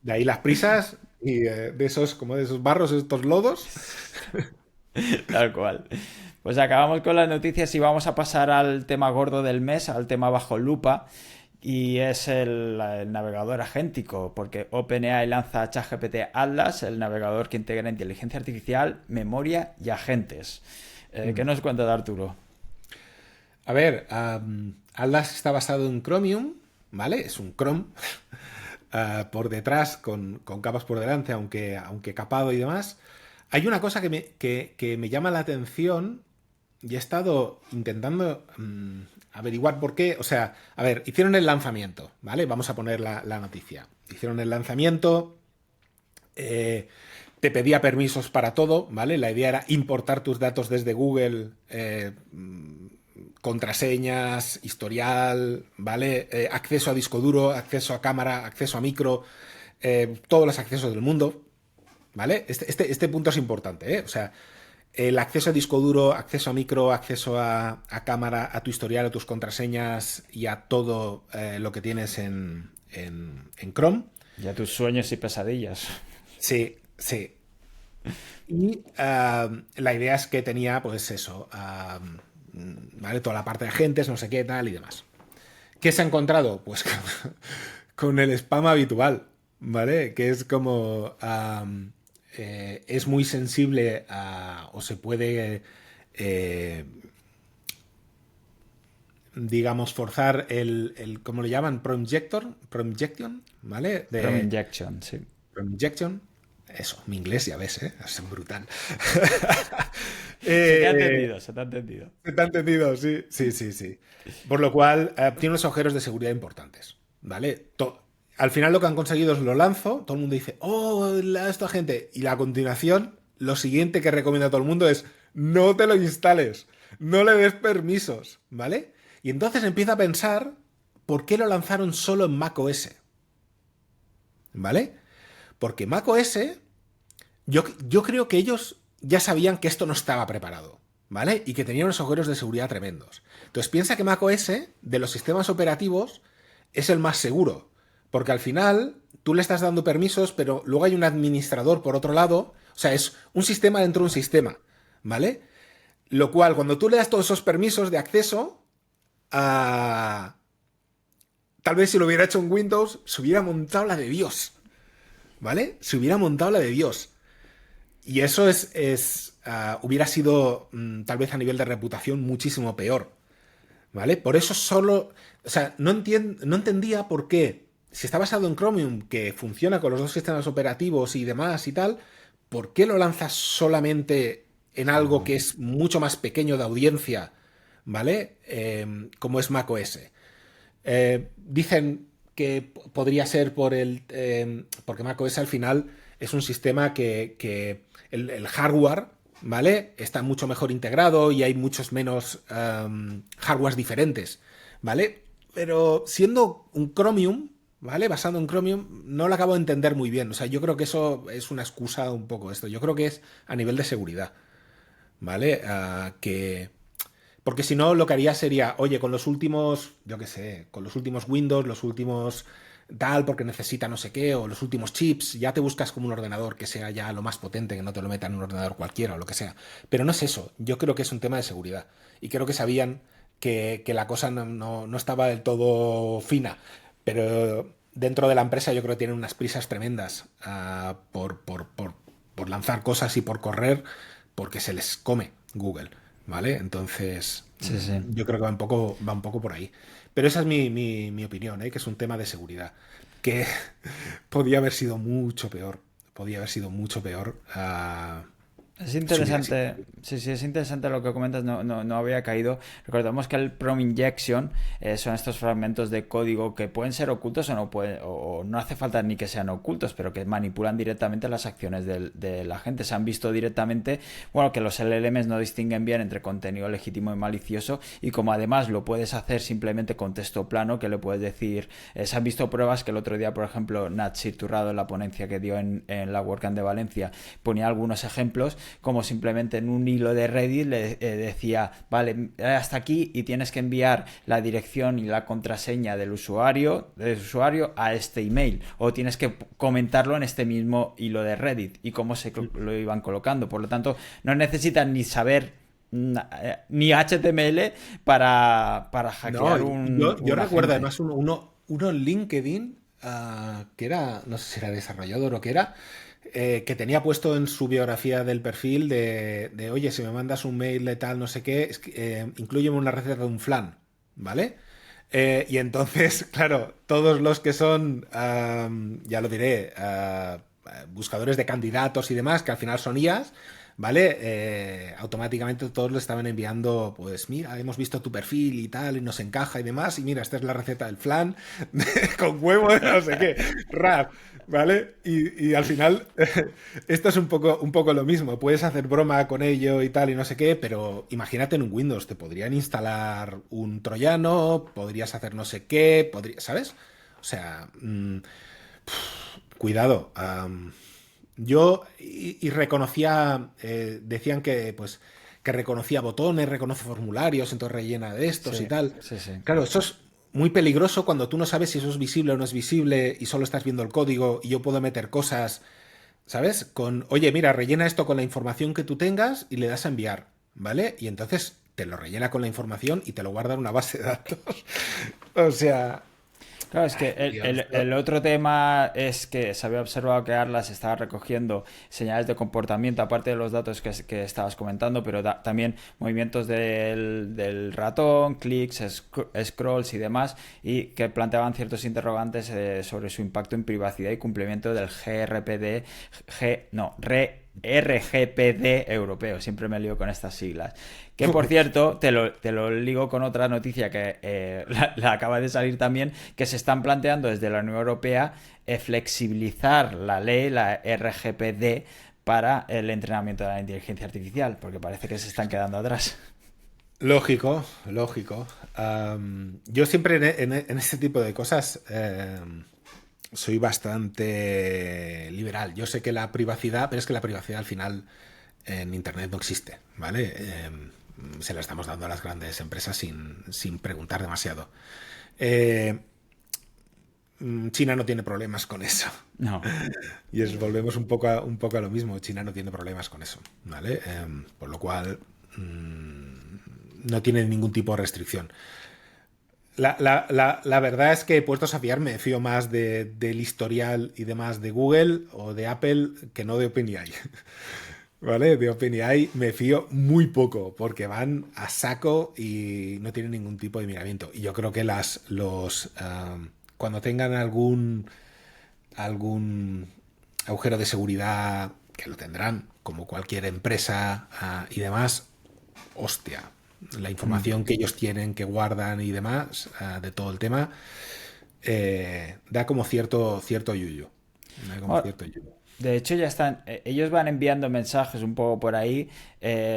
Speaker 2: De ahí las prisas y de esos, como de esos barros, estos lodos.
Speaker 1: Tal cual. Pues acabamos con las noticias y vamos a pasar al tema gordo del mes, al tema bajo lupa. Y es el navegador agéntico, porque OpenAI lanza ChatGPT Atlas, el navegador que integra inteligencia artificial, memoria y agentes. ¿Qué nos cuenta de Arturo?
Speaker 2: A ver, Atlas está basado en Chromium, ¿vale? Es un Chrome por detrás, con capas por delante, aunque capado y demás. Hay una cosa que me llama la atención y he estado intentando averiguar por qué. O sea, a ver, hicieron el lanzamiento, ¿vale? Vamos a poner la noticia. Hicieron el lanzamiento, te pedía permisos para todo, ¿vale? La idea era importar tus datos desde Google, contraseñas, historial, ¿vale? Acceso a disco duro, acceso a cámara, acceso a micro, todos los accesos del mundo, ¿vale? Este punto es importante, ¿eh? O sea, el acceso a disco duro, acceso a micro, acceso a cámara, a tu historial, a tus contraseñas y a todo lo que tienes en Chrome.
Speaker 1: Ya tus sueños y pesadillas.
Speaker 2: Sí, sí. Y la idea es que tenía, pues eso, ¿vale? Toda la parte de agentes, no sé qué, tal y demás. ¿Qué se ha encontrado? Pues con el spam habitual, ¿vale? Que es como... es muy sensible o se puede, digamos, forzar ¿cómo le llaman? Proinjection, ¿vale?
Speaker 1: Chrome Injection, sí.
Speaker 2: Proinjection. Eso, mi inglés ya ves, ¿eh? Es brutal.
Speaker 1: Se te ha entendido, se te ha entendido.
Speaker 2: Se te ha entendido, sí. Sí, sí, sí. Por lo cual, tiene unos agujeros de seguridad importantes, ¿vale? Al final lo que han conseguido es lo lanzo, todo el mundo dice, oh, esta gente. Y a continuación, lo siguiente que recomiendo a todo el mundo es, no te lo instales, no le des permisos, ¿vale? Y entonces empieza a pensar, ¿por qué lo lanzaron solo en macOS? ¿Vale? Porque macOS, yo creo que ellos ya sabían que esto no estaba preparado, ¿vale? Y que tenían unos agujeros de seguridad tremendos. Entonces piensa que macOS, de los sistemas operativos, es el más seguro. Porque al final tú le estás dando permisos, pero luego hay un administrador por otro lado. O sea, es un sistema dentro de un sistema, ¿vale? Lo cual, cuando tú le das todos esos permisos de acceso, tal vez si lo hubiera hecho en Windows, se hubiera montado la de Dios, ¿vale? Se hubiera montado la de Dios. Y eso hubiera sido, tal vez a nivel de reputación, muchísimo peor, ¿vale? Por eso solo... O sea, no entendía por qué... Si está basado en Chromium, que funciona con los dos sistemas operativos y demás y tal, ¿por qué lo lanzas solamente en algo que es mucho más pequeño de audiencia, ¿vale? Como es macOS. Dicen que podría ser porque macOS al final es un sistema que el hardware, ¿vale? Está mucho mejor integrado y hay muchos menos hardwares diferentes, ¿vale? Pero siendo un Chromium, ¿vale? Basado en Chromium, no lo acabo de entender muy bien. O sea, yo creo que eso es una excusa un poco esto. Yo creo que es a nivel de seguridad, ¿vale? Porque si no, lo que haría sería, oye, con los últimos, yo qué sé, con los últimos Windows, los últimos tal, porque necesita no sé qué, o los últimos chips, ya te buscas como un ordenador que sea ya lo más potente, que no te lo metan en un ordenador cualquiera o lo que sea. Pero no es eso. Yo creo que es un tema de seguridad. Y creo que sabían que la cosa no estaba del todo fina, pero dentro de la empresa yo creo que tienen unas prisas tremendas por lanzar cosas y por correr, porque se les come Google, ¿vale? Entonces,
Speaker 1: Sí, sí.
Speaker 2: yo creo que va un poco por ahí. Pero esa es mi opinión, ¿eh? Que es un tema de seguridad, que podía haber sido mucho peor, podía haber sido mucho peor.
Speaker 1: Es
Speaker 2: Si hubiera sido.
Speaker 1: interesante, sí, sí, es interesante lo que comentas, no había caído. Recordemos que el Prompt Injection son estos fragmentos de código que pueden ser ocultos o no o no hace falta ni que sean ocultos, pero que manipulan directamente las acciones de la gente. Se han visto directamente, bueno, que los LLMs no distinguen bien entre contenido legítimo y malicioso, y como además lo puedes hacer simplemente con texto plano, que le puedes decir, se han visto pruebas que el otro día, por ejemplo, Nachi Turrado en la ponencia que dio en la WordCamp de Valencia ponía algunos ejemplos, como simplemente en un hilo de Reddit le decía, vale, hasta aquí y tienes que enviar la dirección y la contraseña del usuario a este email, o tienes que comentarlo en este mismo hilo de Reddit, y cómo se lo iban colocando. Por lo tanto, no necesitan ni saber ni HTML para
Speaker 2: No,
Speaker 1: hackear
Speaker 2: yo
Speaker 1: un
Speaker 2: recuerdo
Speaker 1: agente.
Speaker 2: además uno en LinkedIn, que era, no sé si era desarrollador o qué era, que tenía puesto en su biografía del perfil oye, si me mandas un mail de tal, no sé qué, inclúyeme una receta de un flan, ¿vale? Y entonces, claro, todos los que son, ya lo diré, buscadores de candidatos y demás, que al final son IAs, ¿vale? Automáticamente todos le estaban enviando, pues mira, hemos visto tu perfil y tal, y nos encaja y demás, y mira, esta es la receta del flan con huevo de no sé qué, rap, ¿vale? Y al final, esto es un poco lo mismo, puedes hacer broma con ello y tal, y no sé qué, pero imagínate en un Windows, te podrían instalar un troyano, podrías hacer no sé qué, ¿sabes? O sea, cuidado. Yo y reconocía, decían que pues que reconocía botones, reconoce formularios, entonces rellena de estos y
Speaker 1: Sí,
Speaker 2: tal.
Speaker 1: sí, sí.
Speaker 2: Claro, eso es muy peligroso cuando tú no sabes si eso es visible o no es visible y solo estás viendo el código y yo puedo meter cosas, ¿sabes? Oye, mira, rellena esto con la información que tú tengas y le das a enviar, ¿vale? Y entonces te lo rellena con la información y te lo guarda en una base de datos. O sea,
Speaker 1: Claro, es que
Speaker 2: Dios.
Speaker 1: el otro tema es que se había observado que Atlas estaba recogiendo señales de comportamiento, aparte de los datos que estabas comentando, pero también movimientos del ratón, clics, scrolls y demás, y que planteaban ciertos interrogantes sobre su impacto en privacidad y cumplimiento del GRPD, RGPD europeo, siempre me lío con estas siglas. Que por cierto, te lo ligo con otra noticia que la acaba de salir también, que se están planteando desde la Unión Europea flexibilizar la ley, la RGPD, para el entrenamiento de la inteligencia artificial, porque parece que se están quedando atrás.
Speaker 2: Lógico, lógico. Yo siempre en este tipo de cosas soy bastante liberal. Yo sé que la privacidad, pero es que la privacidad al final en Internet no existe, ¿vale? Se la estamos dando a las grandes empresas sin preguntar demasiado. Eh, China no tiene problemas con eso.
Speaker 1: No.
Speaker 2: Y volvemos un poco a lo mismo. China no tiene problemas con eso, ¿vale? Por lo cual no tiene ningún tipo de restricción. La verdad es que puestos a fiar me fío más del historial y demás de Google o de Apple que no de OpenAI. ¿Vale? De OpenAI me fío muy poco porque van a saco y no tienen ningún tipo de miramiento. Y yo creo que cuando tengan algún agujero de seguridad, que lo tendrán, como cualquier empresa y demás, hostia, la
Speaker 1: Mm.
Speaker 2: información que ellos tienen, que guardan y demás, de todo el tema, da como cierto yuyu. Da como
Speaker 1: Bueno,
Speaker 2: cierto yuyu.
Speaker 1: de hecho, ya están, ellos van enviando mensajes un poco por ahí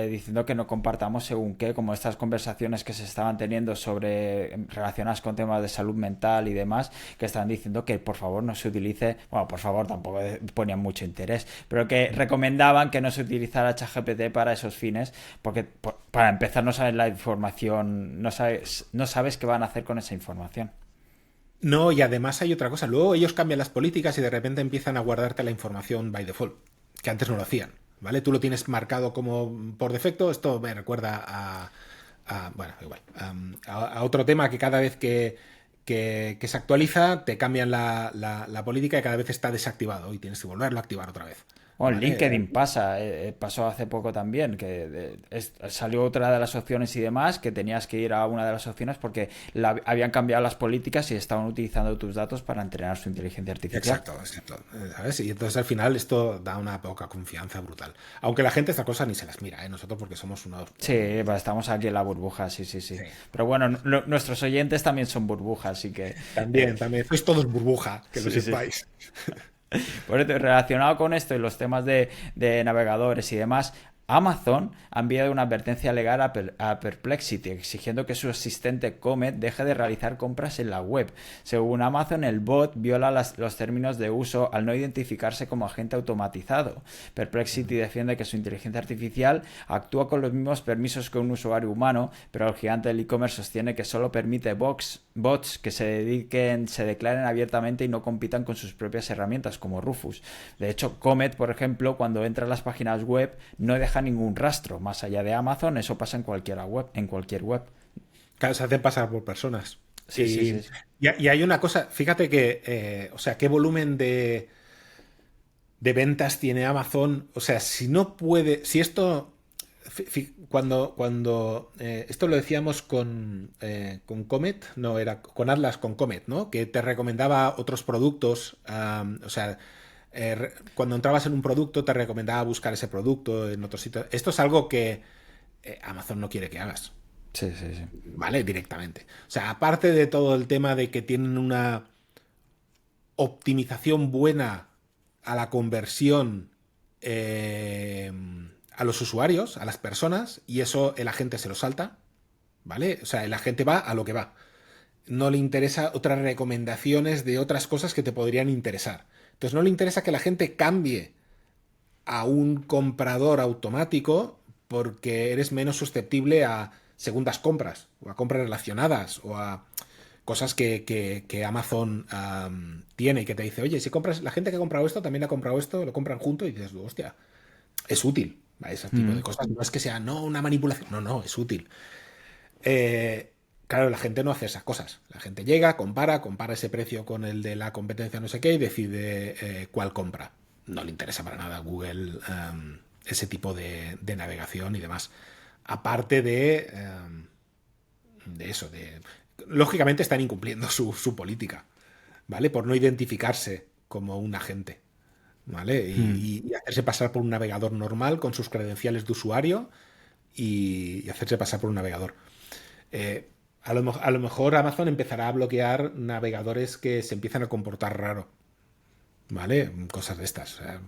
Speaker 1: diciendo que no compartamos según qué, como estas conversaciones que se estaban teniendo relacionadas con temas de salud mental y demás, que están diciendo que por favor no se utilice, bueno, por favor tampoco ponían mucho interés, pero que recomendaban que no se utilizara ChatGPT para esos fines, porque para empezar no sabes la información, no sabes qué van a hacer con esa información.
Speaker 2: No, y además hay otra cosa. Luego ellos cambian las políticas y de repente empiezan a guardarte la información by default, que antes no lo hacían, ¿vale? Tú lo tienes marcado como por defecto. Esto me recuerda bueno, igual, a otro tema que cada vez que se actualiza te cambian la política y cada vez está desactivado y tienes que volverlo a activar otra vez.
Speaker 1: Bueno,
Speaker 2: ¿Vale?
Speaker 1: LinkedIn pasó hace poco también, que salió otra de las opciones y demás, que tenías que ir a una de las opciones porque habían cambiado las políticas y estaban utilizando tus datos para entrenar su inteligencia artificial.
Speaker 2: Exacto. ¿Sabes? Y entonces al final esto da una poca confianza brutal. Aunque la gente esta cosa ni se las mira, ¿eh? Nosotros porque somos unos...
Speaker 1: Sí, estamos aquí en la burbuja, sí.
Speaker 2: Sí.
Speaker 1: Pero bueno, nuestros oyentes también son burbujas, así que...
Speaker 2: También. Sois todos burbuja, que lo
Speaker 1: Sí.
Speaker 2: sepáis.
Speaker 1: Por eso, relacionado con esto y los temas de navegadores y demás, Amazon ha enviado una advertencia legal a Perplexity exigiendo que su asistente Comet deje de realizar compras en la web. Según Amazon, el bot viola los términos de uso al no identificarse como agente automatizado. Perplexity defiende que su inteligencia artificial actúa con los mismos permisos que un usuario humano, pero el gigante del e-commerce sostiene que solo permite bots que se declaren abiertamente y no compitan con sus propias herramientas, como Rufus. De hecho, Comet, por ejemplo, cuando entra a las páginas web, no deja ningún rastro. Más allá de Amazon, eso pasa en cualquier web.
Speaker 2: Claro, se hacen pasar por personas.
Speaker 1: Sí.
Speaker 2: Y hay una cosa, fíjate que, o sea, qué volumen de ventas tiene Amazon. O sea, si no puede, si esto, cuando esto lo decíamos con Comet, no, era con Atlas, con Comet, ¿no? Que te recomendaba otros productos, o sea, cuando entrabas en un producto te recomendaba buscar ese producto en otro sitio. Esto es algo que Amazon no quiere que hagas.
Speaker 1: Sí.
Speaker 2: ¿Vale? Directamente. O sea, aparte de todo el tema de que tienen una optimización buena a la conversión a los usuarios, a las personas, y eso el agente se lo salta, ¿vale? O sea, el agente va a lo que va. No le interesa otras recomendaciones de otras cosas que te podrían interesar. Entonces no le interesa que la gente cambie a un comprador automático porque eres menos susceptible a segundas compras o a compras relacionadas o a cosas que Amazon tiene y que te dice, oye, si compras, la gente que ha comprado esto también ha comprado esto, lo compran juntos y dices, hostia, es útil. Ese tipo de cosas. No es que sea una manipulación, no, es útil. Claro, la gente no hace esas cosas. La gente llega, compara ese precio con el de la competencia no sé qué y decide cuál compra. No le interesa para nada a Google ese tipo de navegación y demás. Aparte de eso, lógicamente están incumpliendo su política, ¿vale? Por no identificarse como un agente, ¿vale? Y hacerse pasar por un navegador normal con sus credenciales de usuario y hacerse pasar por un navegador. A lo mejor Amazon empezará a bloquear navegadores que se empiezan a comportar raro, ¿vale? Cosas de estas. O sea,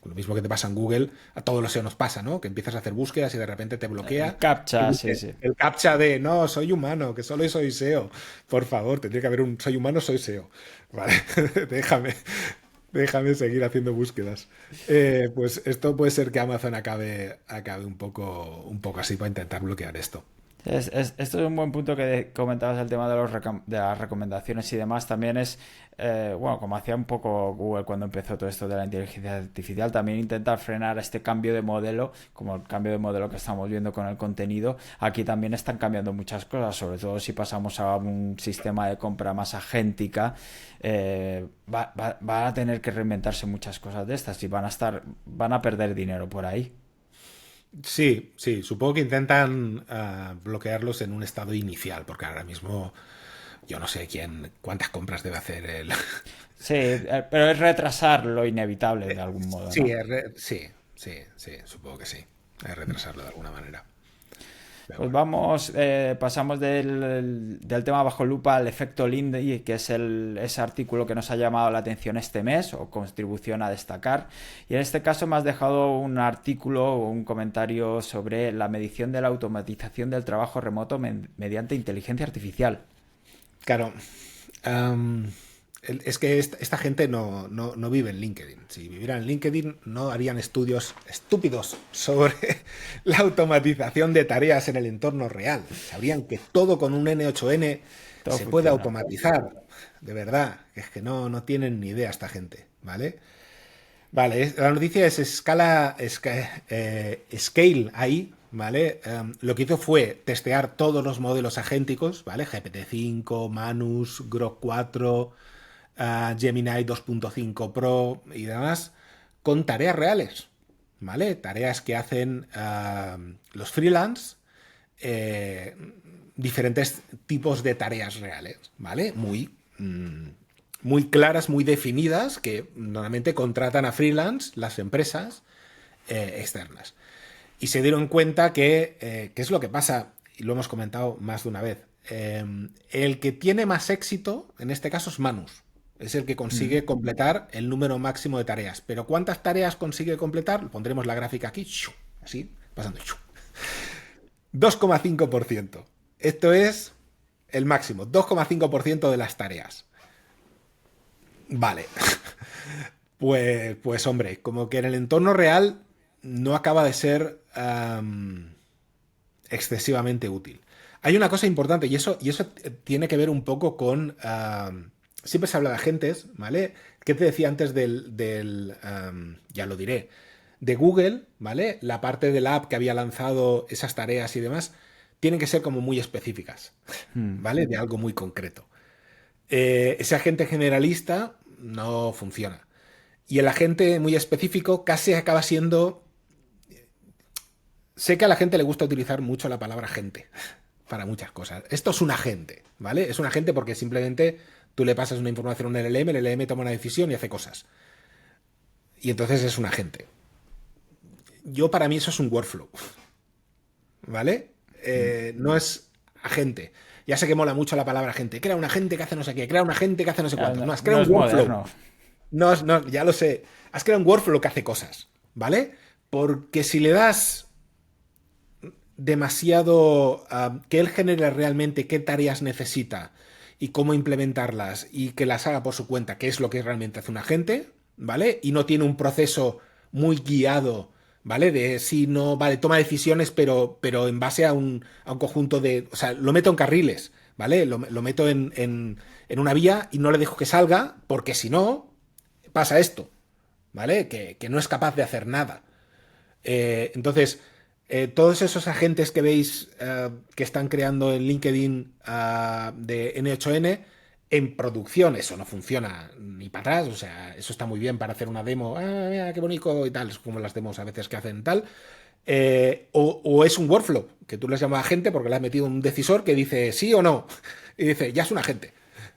Speaker 2: lo mismo que te pasa en Google, a todos los SEO nos pasa, ¿no? Que empiezas a hacer búsquedas y de repente te bloquea.
Speaker 1: El captcha, sí.
Speaker 2: El captcha de, no, soy humano, que solo soy SEO. Por favor, tendría que haber un soy humano, soy SEO. Vale, déjame seguir haciendo búsquedas. Pues esto puede ser que Amazon acabe un poco así para intentar bloquear esto.
Speaker 1: Esto es un buen punto que comentabas, el tema de las recomendaciones y demás. También es, bueno, como hacía un poco Google cuando empezó todo esto de la inteligencia artificial, también intentar frenar este cambio de modelo, como el cambio de modelo que estamos viendo con el contenido. Aquí también están cambiando muchas cosas, sobre todo si pasamos a un sistema de compra más agéntica. Van a tener que reinventarse muchas cosas de estas y van a perder dinero por ahí.
Speaker 2: Sí, supongo que intentan bloquearlos en un estado inicial, porque ahora mismo yo no sé cuántas compras debe hacer el...
Speaker 1: Sí, pero es retrasar lo inevitable de algún modo,
Speaker 2: Sí,
Speaker 1: ¿no?
Speaker 2: sí, supongo que sí. Es retrasarlo de alguna manera. Pero
Speaker 1: Pues
Speaker 2: bueno.
Speaker 1: pasamos del tema bajo lupa al efecto Lindy, que es ese artículo que nos ha llamado la atención este mes, o contribución a destacar. Y en este caso me has dejado un artículo o un comentario sobre la medición de la automatización del trabajo remoto mediante inteligencia artificial.
Speaker 2: Claro. Es que esta gente no vive en LinkedIn. Si vivieran en LinkedIn no harían estudios estúpidos sobre la automatización de tareas en el entorno real. Sabrían que todo con un N8N
Speaker 1: Todo
Speaker 2: se puede
Speaker 1: funciona.
Speaker 2: automatizar. De verdad, es que no tienen ni idea esta gente, ¿vale? Vale, la noticia es Scale AI, ¿vale? Lo que hizo fue testear todos los modelos agénticos, ¿vale? GPT-5, Manus, Grok 4, Gemini 2.5 Pro y demás, con tareas reales, ¿vale? Tareas que hacen los freelance, diferentes tipos de tareas reales, ¿vale? Muy claras, muy definidas, que normalmente contratan a freelance las empresas externas. Y se dieron cuenta que, ¿qué es lo que pasa? Y lo hemos comentado más de una vez. El que tiene más éxito, en este caso, es Manus. Es el que consigue completar el número máximo de tareas. Pero ¿cuántas tareas consigue completar? Pondremos la gráfica aquí. Así, pasando. 2,5%. Esto es el máximo. 2,5% de las tareas. Vale. Pues hombre, como que en el entorno real no acaba de ser excesivamente útil. Hay una cosa importante y eso tiene que ver un poco con... siempre se habla de agentes, ¿vale? ¿Qué te decía antes ya lo diré, de Google, ¿vale? La parte de la app que había lanzado esas tareas y demás, tienen que ser como muy específicas, ¿vale? De algo muy concreto. Ese agente generalista no funciona. Y el agente muy específico casi acaba siendo... Sé que a la gente le gusta utilizar mucho la palabra agente para muchas cosas. Esto es un agente, ¿vale? Es un agente porque simplemente tú le pasas una información a un LLM, el LLM toma una decisión y hace cosas. Y entonces es un agente. Para mí eso es un workflow, ¿vale? No es agente. Ya sé que mola mucho la palabra agente. Crea un agente que hace no sé qué, crea un agente que hace no sé cuánto. No, has creado un workflow. No, ya lo sé. Has creado un workflow que hace cosas, ¿vale? Porque si le das demasiado que él genere realmente qué tareas necesita y cómo implementarlas y que las haga por su cuenta, que es lo que realmente hace un agente, ¿vale? Y no tiene un proceso muy guiado, ¿vale? De si no, vale, toma decisiones, pero en base a un conjunto de... O sea, lo meto en carriles, ¿vale? Lo meto en una vía y no le dejo que salga, porque si no, pasa esto, ¿vale? Que no es capaz de hacer nada. Entonces... todos esos agentes que veis que están creando en LinkedIn de N8N, en producción eso no funciona ni para atrás, o sea, eso está muy bien para hacer una demo, mira, qué bonito y tal, es como las demos a veces que hacen tal, o es un workflow, que tú les llamas agente porque le has metido un decisor que dice sí o no, y dice, ya es un agente.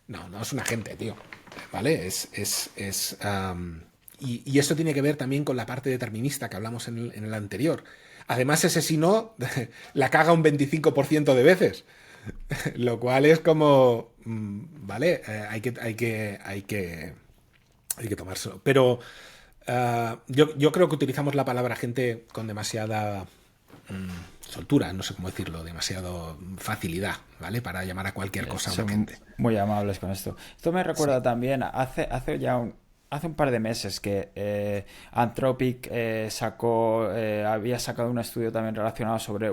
Speaker 2: No es un agente, tío, ¿vale? Y eso tiene que ver también con la parte determinista que hablamos en el anterior. Además, ese si no, la caga un 25% de veces. Lo cual es como... vale, hay que tomárselo. Pero yo creo que utilizamos la palabra gente con demasiada soltura, no sé cómo decirlo, demasiado facilidad, ¿vale? Para llamar a cualquier cosa a una gente.
Speaker 1: Muy amables con esto. Esto me recuerda también, hace un par de meses que Anthropic había sacado un estudio también relacionado sobre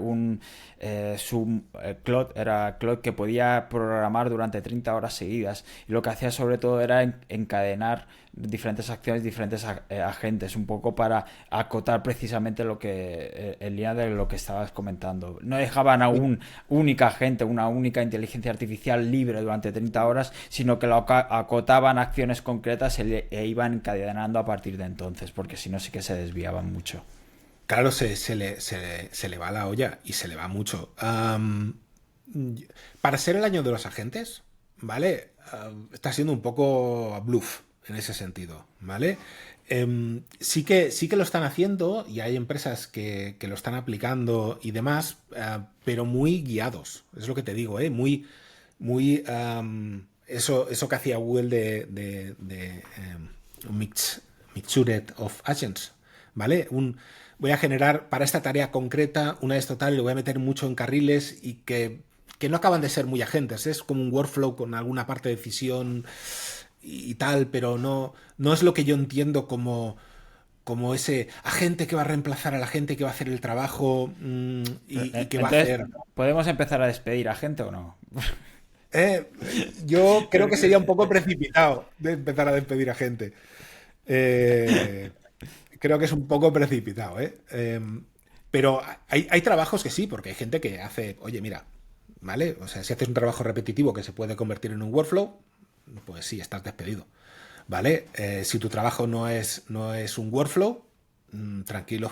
Speaker 1: su Claude que podía programar durante 30 horas seguidas, y lo que hacía sobre todo era encadenar diferentes acciones, diferentes agentes, un poco para acotar precisamente lo que en línea de lo que estabas comentando. No dejaban a un única agente, una única inteligencia artificial libre durante 30 horas, sino que lo acotaban a acciones concretas e iban encadenando a partir de entonces, porque si no sí que se desviaban mucho.
Speaker 2: Claro, se le va la olla y se le va mucho. Para ser el año de los agentes, ¿vale? Está siendo un poco bluff en ese sentido, ¿vale? Sí que lo están haciendo y hay empresas que lo están aplicando y demás, pero muy guiados, es lo que te digo, muy eso que hacía Google de Mixture of Agents, ¿vale? Voy a generar para esta tarea concreta una de esto tal, le voy a meter mucho en carriles y que no acaban de ser muy agentes, es como un workflow con alguna parte de decisión y tal, pero no es lo que yo entiendo como ese agente que va a reemplazar a la gente que va a hacer el trabajo y que va a hacer...
Speaker 1: ¿Podemos empezar a despedir a gente o no?
Speaker 2: Yo creo que sería un poco precipitado de empezar a despedir a gente. Creo que es un poco precipitado, Pero hay trabajos que sí, porque hay gente que hace, oye, mira, ¿vale? O sea, si haces un trabajo repetitivo que se puede convertir en un workflow, pues sí, estás despedido, ¿vale? Si tu trabajo no es un workflow, tranquilo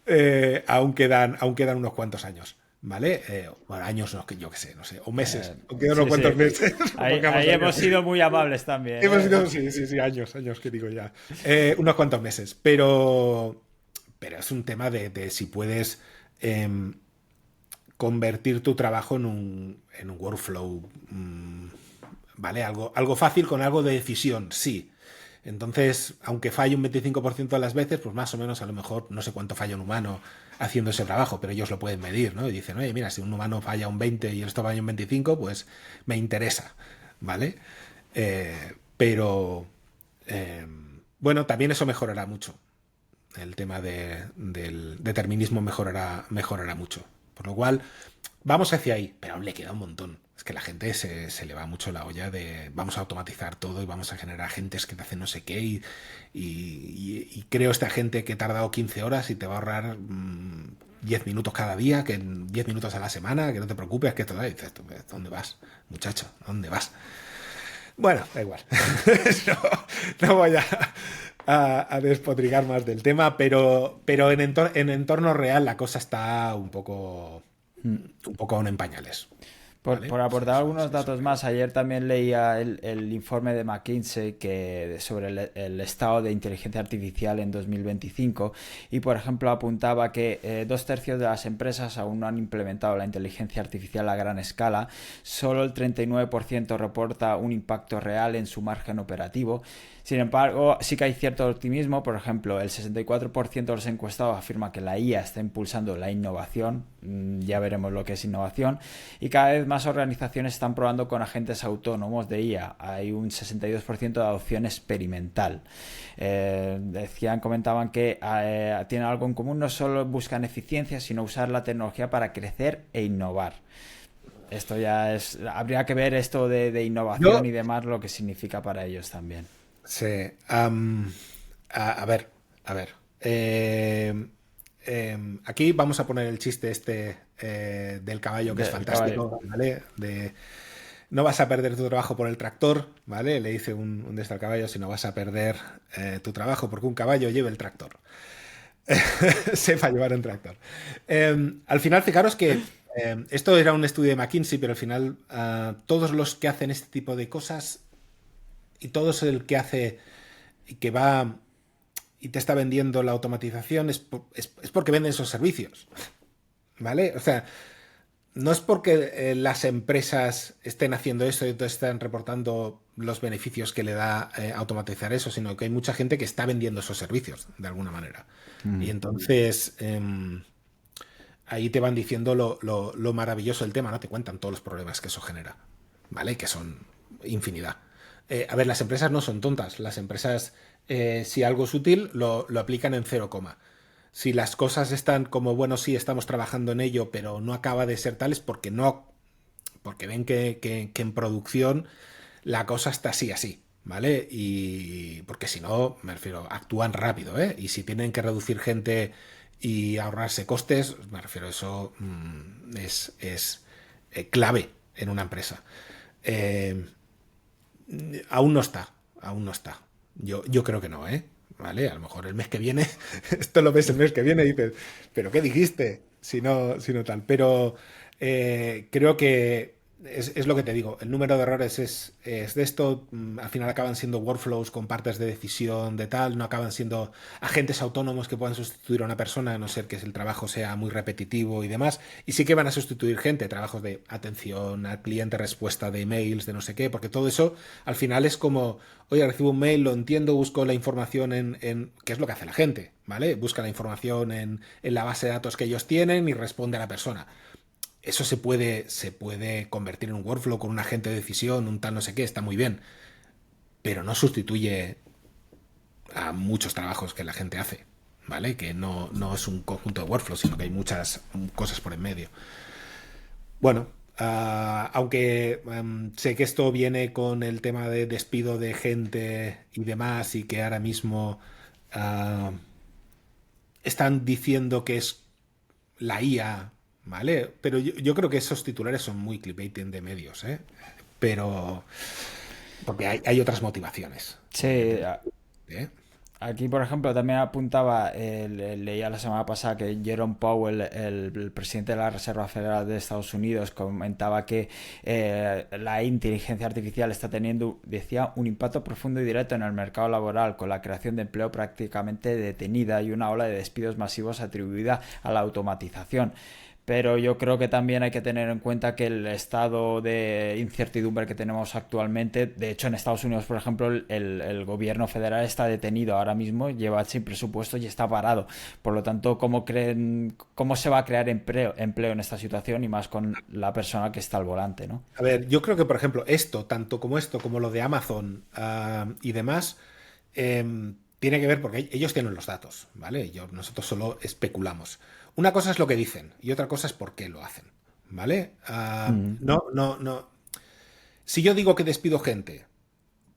Speaker 2: que aún quedan unos cuantos años, ¿vale? Bueno, años no, que yo qué sé, no sé, o meses, aún quedan
Speaker 1: Sí,
Speaker 2: unos cuantos
Speaker 1: sí.
Speaker 2: meses. Pongamos
Speaker 1: Ahí hemos
Speaker 2: años.
Speaker 1: sido muy amables también,
Speaker 2: Hemos
Speaker 1: ¿eh?
Speaker 2: ido, sí, años que digo ya. Unos cuantos meses, pero es un tema de si puedes em, convertir tu trabajo en un workflow, ¿vale? Algo fácil con algo de decisión, sí. Entonces, aunque falle un 25% de las veces, pues más o menos a lo mejor no sé cuánto falla un humano haciendo ese trabajo, pero ellos lo pueden medir, ¿no? Y dicen, oye, mira, si un humano falla un 20 y esto falla un 25, pues me interesa, ¿vale? Pero, bueno, también eso mejorará mucho. El tema del determinismo mejorará mucho. Por lo cual, vamos hacia ahí, pero aún le queda un montón. Es que la gente se le va mucho la olla de vamos a automatizar todo y vamos a generar agentes que te hacen no sé qué y creo esta gente que he tardado 15 horas y te va a ahorrar 10 minutos cada día, que en 10 minutos a la semana, que no te preocupes, que esto, dices, ¿dónde vas, muchacho? ¿Dónde vas? Bueno, da igual. No voy a despotricar más del tema, pero en entorno real la cosa está un poco aún en pañales. ¿Vale?
Speaker 1: Por
Speaker 2: Sí,
Speaker 1: aportar algunos
Speaker 2: sí, eso
Speaker 1: datos
Speaker 2: creo.
Speaker 1: más, ayer también leía el informe de McKinsey sobre el estado de inteligencia artificial en 2025 y, por ejemplo, apuntaba que 2/3 de las empresas aún no han implementado la inteligencia artificial a gran escala, solo el 39% reporta un impacto real en su margen operativo. Sin embargo, sí que hay cierto optimismo. Por ejemplo, el 64% de los encuestados afirma que la IA está impulsando la innovación. Ya veremos lo que es innovación. Y cada vez más organizaciones están probando con agentes autónomos de IA. Hay un 62% de adopción experimental. Comentaban que tienen algo en común. No solo buscan eficiencia, sino usar la tecnología para crecer e innovar. Esto ya es... Habría que ver esto de innovación
Speaker 2: Yo,
Speaker 1: y demás, lo que significa para ellos también.
Speaker 2: sí, a ver, a ver. Aquí vamos a poner el chiste este del caballo que es
Speaker 1: Del caballo.
Speaker 2: fantástico, ¿vale? No vas a perder tu trabajo por el tractor, ¿vale? Le dice un de estos al caballo, si no vas a perder tu trabajo porque un caballo lleva el tractor. Sepa llevar un tractor. Al final, fijaros que esto era un estudio de McKinsey, pero al final todos los que hacen este tipo de cosas y todos el que hace y que va y te está vendiendo la automatización es porque venden esos servicios, ¿vale? O sea, no es porque las empresas estén haciendo esto y entonces están reportando los beneficios que le da automatizar eso, sino que hay mucha gente que está vendiendo esos servicios de alguna manera. Y entonces ahí te van diciendo lo maravilloso del tema, ¿no? Te cuentan todos los problemas que eso genera, ¿vale? Que son infinidad. A ver, las empresas no son tontas. Las empresas, si algo es útil, lo aplican en cero coma. Si las cosas están como, bueno, sí, estamos trabajando en ello, pero no acaba de ser tal, es porque no, porque ven que en producción la cosa está así, ¿vale? Y porque si no, me refiero, actúan rápido, ¿eh? Y si tienen que reducir gente y ahorrarse costes, me refiero, eso es clave en una empresa. Eh, aún no está, aún no está. Yo creo que no, ¿eh? ¿Vale? A lo mejor el mes que viene, esto lo ves el mes que viene y dices, ¿pero qué dijiste? Si no tal. Pero creo que es lo que te digo, el número de errores es de esto, al final acaban siendo workflows con partes de decisión de tal, no acaban siendo agentes autónomos que puedan sustituir a una persona, a no ser que el trabajo sea muy repetitivo y demás, y sí que van a sustituir gente, trabajos de atención al cliente, respuesta de emails, de no sé qué, porque todo eso al final es como, oye, recibo un mail, lo entiendo, busco la información ¿qué es lo que hace la gente? ¿Vale? Busca la información en la base de datos que ellos tienen y responde a la persona. Eso se puede convertir en un workflow con un agente de decisión, un tal no sé qué, está muy bien, pero no sustituye a muchos trabajos que la gente hace, ¿vale? Que no es un conjunto de workflows, sino que hay muchas cosas por en medio. Bueno, aunque sé que esto viene con el tema de despido de gente y demás, y que ahora mismo ah, están diciendo que es la IA, ¿vale? Pero yo creo que esos titulares son muy clickbaiting de medios, ¿eh? Pero... porque hay otras motivaciones.
Speaker 1: Sí,
Speaker 2: ¿Eh?
Speaker 1: aquí, por ejemplo, también apuntaba, leía la semana pasada que Jerome Powell, el presidente de la Reserva Federal de Estados Unidos, comentaba que la inteligencia artificial está teniendo, decía, un impacto profundo y directo en el mercado laboral, con la creación de empleo prácticamente detenida y una ola de despidos masivos atribuida a la automatización. Pero yo creo que también hay que tener en cuenta que el estado de incertidumbre que tenemos actualmente, de hecho en Estados Unidos, por ejemplo, el gobierno federal está detenido ahora mismo, lleva sin presupuesto y está parado. Por lo tanto, ¿cómo se va a crear empleo en esta situación y más con la persona que está al volante, ¿no?
Speaker 2: A ver, yo creo que, por ejemplo, esto, como lo de Amazon y demás, tiene que ver porque ellos tienen los datos, ¿vale? Nosotros solo especulamos. Una cosa es lo que dicen y otra cosa es por qué lo hacen, ¿vale? No. Si yo digo que despido gente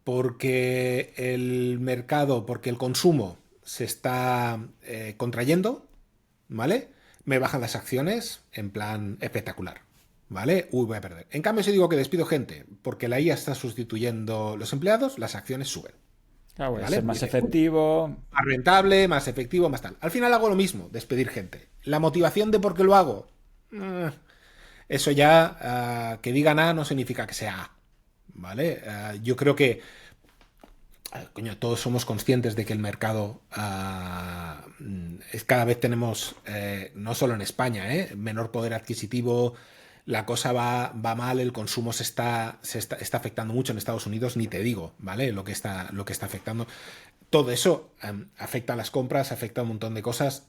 Speaker 2: porque el mercado, porque el consumo se está contrayendo, ¿vale? Me bajan las acciones en plan espectacular, ¿vale? Uy, voy a perder. En cambio, si digo que despido gente porque la IA está sustituyendo los empleados, las acciones suben.
Speaker 1: Claro,
Speaker 2: ¿Vale?
Speaker 1: ser más efectivo.
Speaker 2: Más rentable, más efectivo, más tal. Al final hago lo mismo, despedir gente. La motivación de por qué lo hago, eso ya, que digan A no significa que sea A, ¿vale? Yo creo que, coño, todos somos conscientes de que el mercado cada vez tenemos, no solo en España, menor poder adquisitivo, la cosa va mal, el consumo está afectando mucho en Estados Unidos, ni te digo, ¿vale? Lo que está afectando. Todo eso afecta a las compras, afecta a un montón de cosas.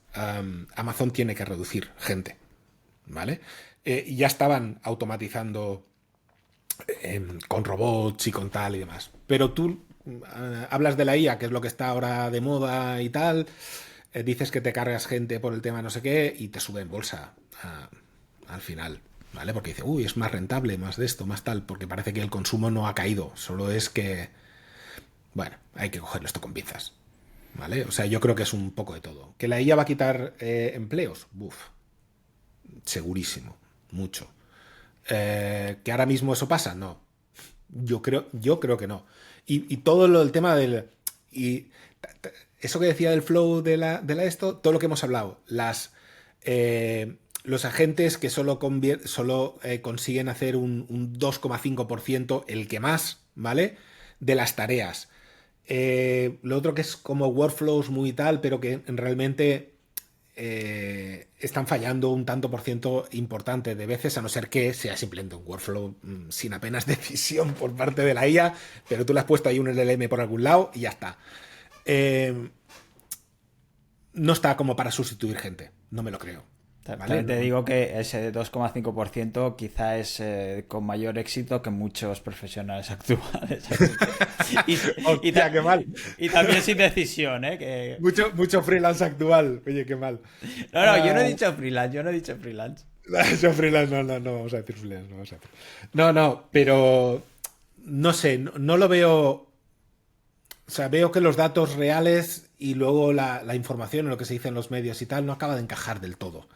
Speaker 2: Amazon tiene que reducir gente, ¿vale? Y ya estaban automatizando con robots y con tal y demás. Pero tú hablas de la IA, que es lo que está ahora de moda y tal, dices que te cargas gente por el tema no sé qué y te sube en bolsa al final, ¿vale? Porque dice, uy, es más rentable, más de esto, más tal, porque parece que el consumo no ha caído, solo es que, bueno, hay que cogerlo esto con pinzas, ¿vale? O sea, yo creo que es un poco de todo. ¿Que la IA va a quitar empleos? Buf, segurísimo, mucho. ¿Que ahora mismo eso pasa? No. Yo creo que no. Y todo el tema del... Y eso que decía del flow de la esto, todo lo que hemos hablado, los agentes que solo consiguen hacer un 2,5%, el que más, ¿vale? De las tareas. Lo otro que es como workflows muy tal, pero que realmente están fallando un tanto por ciento importante de veces, a no ser que sea simplemente un workflow sin apenas decisión por parte de la IA, pero tú le has puesto ahí un LLM por algún lado y ya está. No está como para sustituir gente, no me lo creo.
Speaker 1: También te digo que ese 2,5% quizá es con mayor éxito que muchos profesionales actuales.
Speaker 2: Hostia, qué mal.
Speaker 1: Y también sin decisión, ¿eh? Que...
Speaker 2: Mucho freelance actual. Oye, qué mal.
Speaker 1: No, yo no he dicho freelance,
Speaker 2: Yo freelance, no vamos a decir freelance. No, pero no sé, no lo veo. O sea, veo que los datos reales y luego la información en lo que se dice en los medios y tal no acaba de encajar del todo.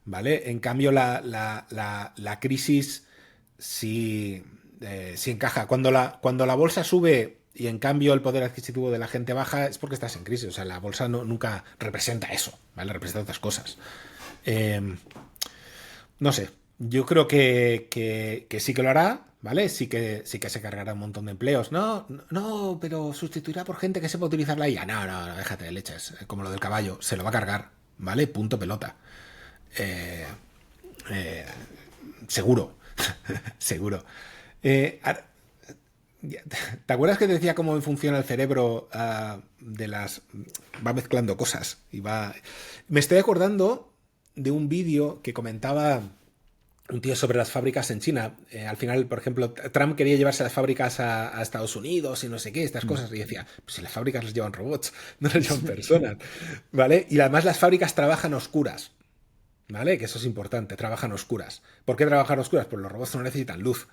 Speaker 2: ¿Vale? En cambio, la crisis sí encaja. Cuando la bolsa sube y en cambio el poder adquisitivo de la gente baja, es porque estás en crisis. O sea, la bolsa nunca representa eso, ¿vale? Representa otras cosas. No sé. Yo creo que sí que lo hará, ¿vale? Sí que se cargará un montón de empleos. No, pero sustituirá por gente que sepa utilizar la IA. No, déjate de leches. Como lo del caballo. Se lo va a cargar, ¿vale? Punto pelota. Seguro. Seguro. ¿Te acuerdas que te decía cómo funciona el cerebro de las... Va mezclando cosas y va... Me estoy acordando de un vídeo que comentaba un tío sobre las fábricas en China. Al final, por ejemplo, Trump quería llevarse las fábricas a Estados Unidos y no sé qué, estas cosas. Y decía, pues si las fábricas las llevan robots, no las llevan personas. ¿Vale? Y además las fábricas trabajan a oscuras. ¿Vale? Que eso es importante, trabajan a oscuras. ¿Por qué trabajan a oscuras? Pues los robots no necesitan luz,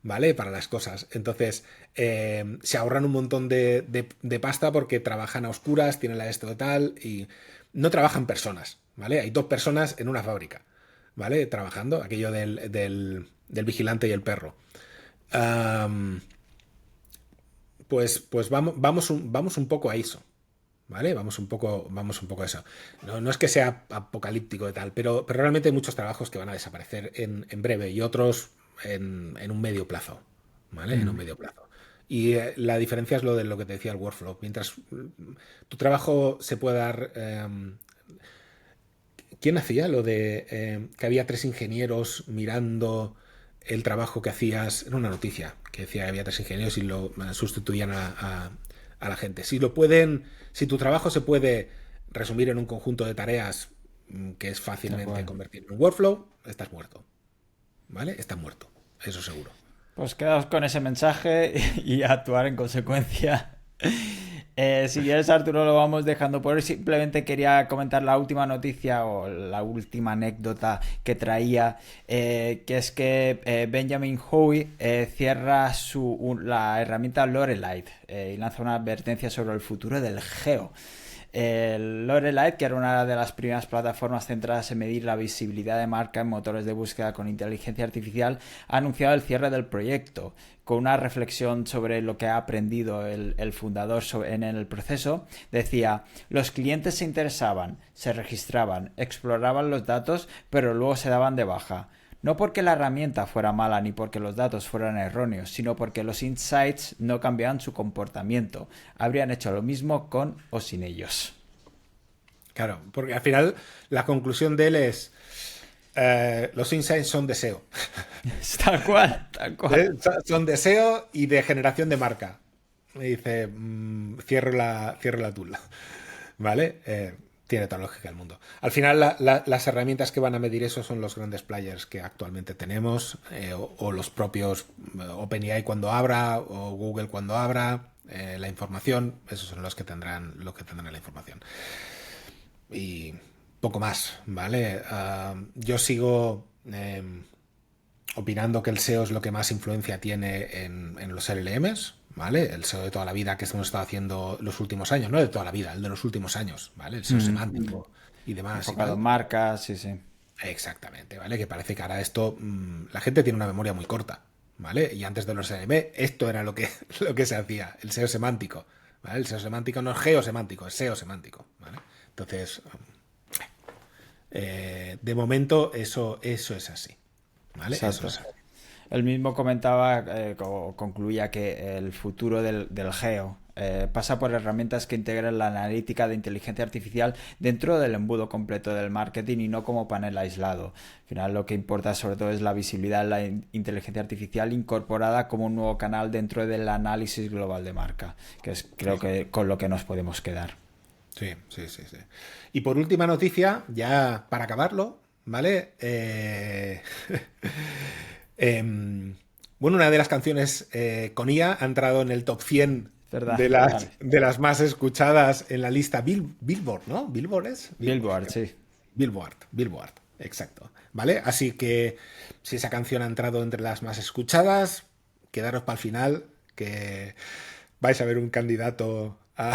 Speaker 2: ¿vale? Para las cosas. Entonces, se ahorran un montón de pasta porque trabajan a oscuras, tienen la esto de tal y no trabajan personas, ¿vale? Hay 2 personas en una fábrica, ¿vale? Trabajando, aquello del vigilante y el perro. Am, pues vamos un poco a eso. ¿Vale? Vamos un poco a eso. No es que sea apocalíptico y tal, pero realmente hay muchos trabajos que van a desaparecer en breve y otros en un medio plazo. ¿Vale? En un medio plazo. Y la diferencia es lo de lo que te decía el workflow. Mientras tu trabajo se puede dar. ¿Quién hacía lo de que había 3 ingenieros mirando el trabajo que hacías? Era una noticia que decía que había 3 ingenieros y lo sustituían a la gente. Si tu trabajo se puede resumir en un conjunto de tareas que es fácilmente convertir en un workflow, estás muerto. ¿Vale? Estás muerto. Eso seguro.
Speaker 1: Pues quedaos con ese mensaje y actuar en consecuencia. Si quieres, Arturo, lo vamos dejando por hoy. Simplemente quería comentar la última noticia o la última anécdota que traía, que es que Benjamin Howie cierra la herramienta Lorelite y lanza una advertencia sobre el futuro del geo. El Lorelite, que era una de las primeras plataformas centradas en medir la visibilidad de marca en motores de búsqueda con inteligencia artificial, ha anunciado el cierre del proyecto. Con una reflexión sobre lo que ha aprendido el fundador en el proceso, decía: los clientes se interesaban, se registraban, exploraban los datos, pero luego se daban de baja. No porque la herramienta fuera mala ni porque los datos fueran erróneos, sino porque los insights no cambiaban su comportamiento. Habrían hecho lo mismo con o sin ellos.
Speaker 2: Claro, porque al final la conclusión de él es los insights son deseo.
Speaker 1: Tal cual, tal cual.
Speaker 2: Son deseo y de generación de marca. Me dice, cierro la tula. ¿Vale? Tiene toda la lógica del mundo. Al final, las herramientas que van a medir eso son los grandes players que actualmente tenemos, o los propios OpenAI cuando abra, o Google cuando abra la información. Esos son los que tendrán la información. Y poco más, ¿vale? Yo sigo opinando que el SEO es lo que más influencia tiene en los LLMs, ¿vale? El SEO de toda la vida que hemos estado haciendo los últimos años, no de toda la vida, el de los últimos años, ¿vale? El SEO semántico y demás.
Speaker 1: Enfocado en marcas, sí, sí.
Speaker 2: Exactamente, ¿vale? Que parece que ahora esto, la gente tiene una memoria muy corta, ¿vale? Y antes de los LLM, esto era lo que se hacía, el SEO semántico, ¿vale? El SEO semántico no es geosemántico, es SEO semántico, ¿vale? Entonces, de momento eso es así, ¿vale?
Speaker 1: Exacto.
Speaker 2: Eso es así.
Speaker 1: Él mismo comentaba, concluía que el futuro del geo pasa por herramientas que integren la analítica de inteligencia artificial dentro del embudo completo del marketing y no como panel aislado. Al final lo que importa sobre todo es la visibilidad de la inteligencia artificial incorporada como un nuevo canal dentro del análisis global de marca, que es creo que con lo que nos podemos quedar.
Speaker 2: Sí. Y por última noticia, ya para acabarlo, ¿vale? Bueno, una de las canciones con IA ha entrado en el top 100 de las más escuchadas en la lista Billboard, ¿no? ¿Billboard es?
Speaker 1: Billboard, sí.
Speaker 2: Billboard, exacto. ¿Vale? Así que si esa canción ha entrado entre las más escuchadas, quedaros para el final, que vais a ver un candidato a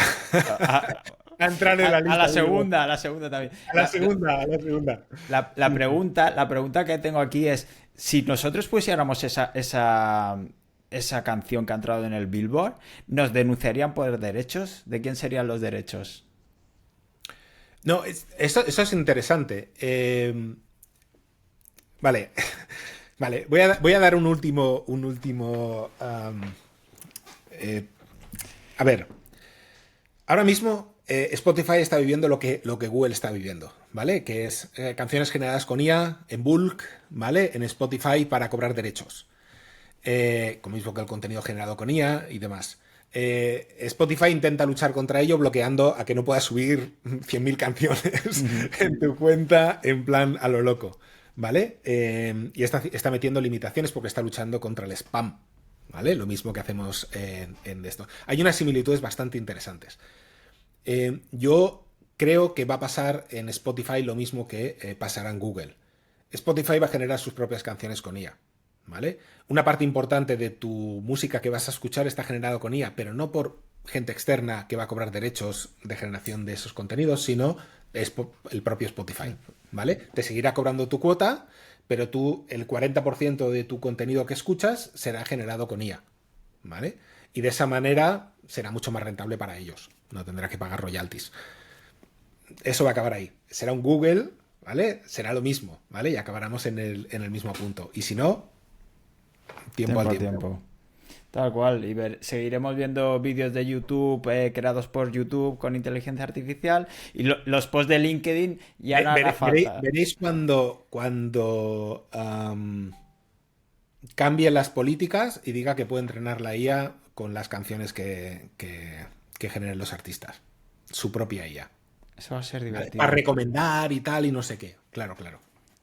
Speaker 2: entrar en la lista.
Speaker 1: A la segunda también.
Speaker 2: A la segunda.
Speaker 1: La pregunta que tengo aquí es: si nosotros pusiéramos esa canción que ha entrado en el Billboard, ¿nos denunciarían por derechos? ¿De quién serían los derechos?
Speaker 2: No, eso es interesante. Vale. Voy a dar un último. A ver. Ahora mismo Spotify está viviendo lo que Google está viviendo, ¿vale? Que es canciones generadas con IA en bulk, ¿vale? En Spotify para cobrar derechos. Como mismo que el contenido generado con IA y demás. Spotify intenta luchar contra ello bloqueando a que no puedas subir 100.000 canciones en tu cuenta en plan a lo loco, ¿vale? Y está metiendo limitaciones porque está luchando contra el spam, ¿vale? Lo mismo que hacemos en esto. Hay unas similitudes bastante interesantes. Yo creo que va a pasar en Spotify lo mismo que pasará en Google. Spotify va a generar sus propias canciones con IA, ¿vale? Una parte importante de tu música que vas a escuchar está generado con IA, pero no por gente externa que va a cobrar derechos de generación de esos contenidos, sino es el propio Spotify, ¿vale? Te seguirá cobrando tu cuota, pero tú, el 40% de tu contenido que escuchas será generado con IA, ¿vale? Y de esa manera será mucho más rentable para ellos. No tendrá que pagar royalties. Eso va a acabar ahí. Será un Google, ¿vale? Será lo mismo, ¿vale? Y acabaremos en el mismo punto. Y si no, tiempo al tiempo.
Speaker 1: Tal cual. Y seguiremos viendo vídeos de YouTube creados por YouTube con inteligencia artificial. Y los posts de LinkedIn ya no hará falta.
Speaker 2: Veréis cuando cambien las políticas y diga que puede entrenar la IA con las canciones que generen los artistas. Su propia IA.
Speaker 1: Eso va a ser divertido.
Speaker 2: Para recomendar y tal y no sé qué. Claro.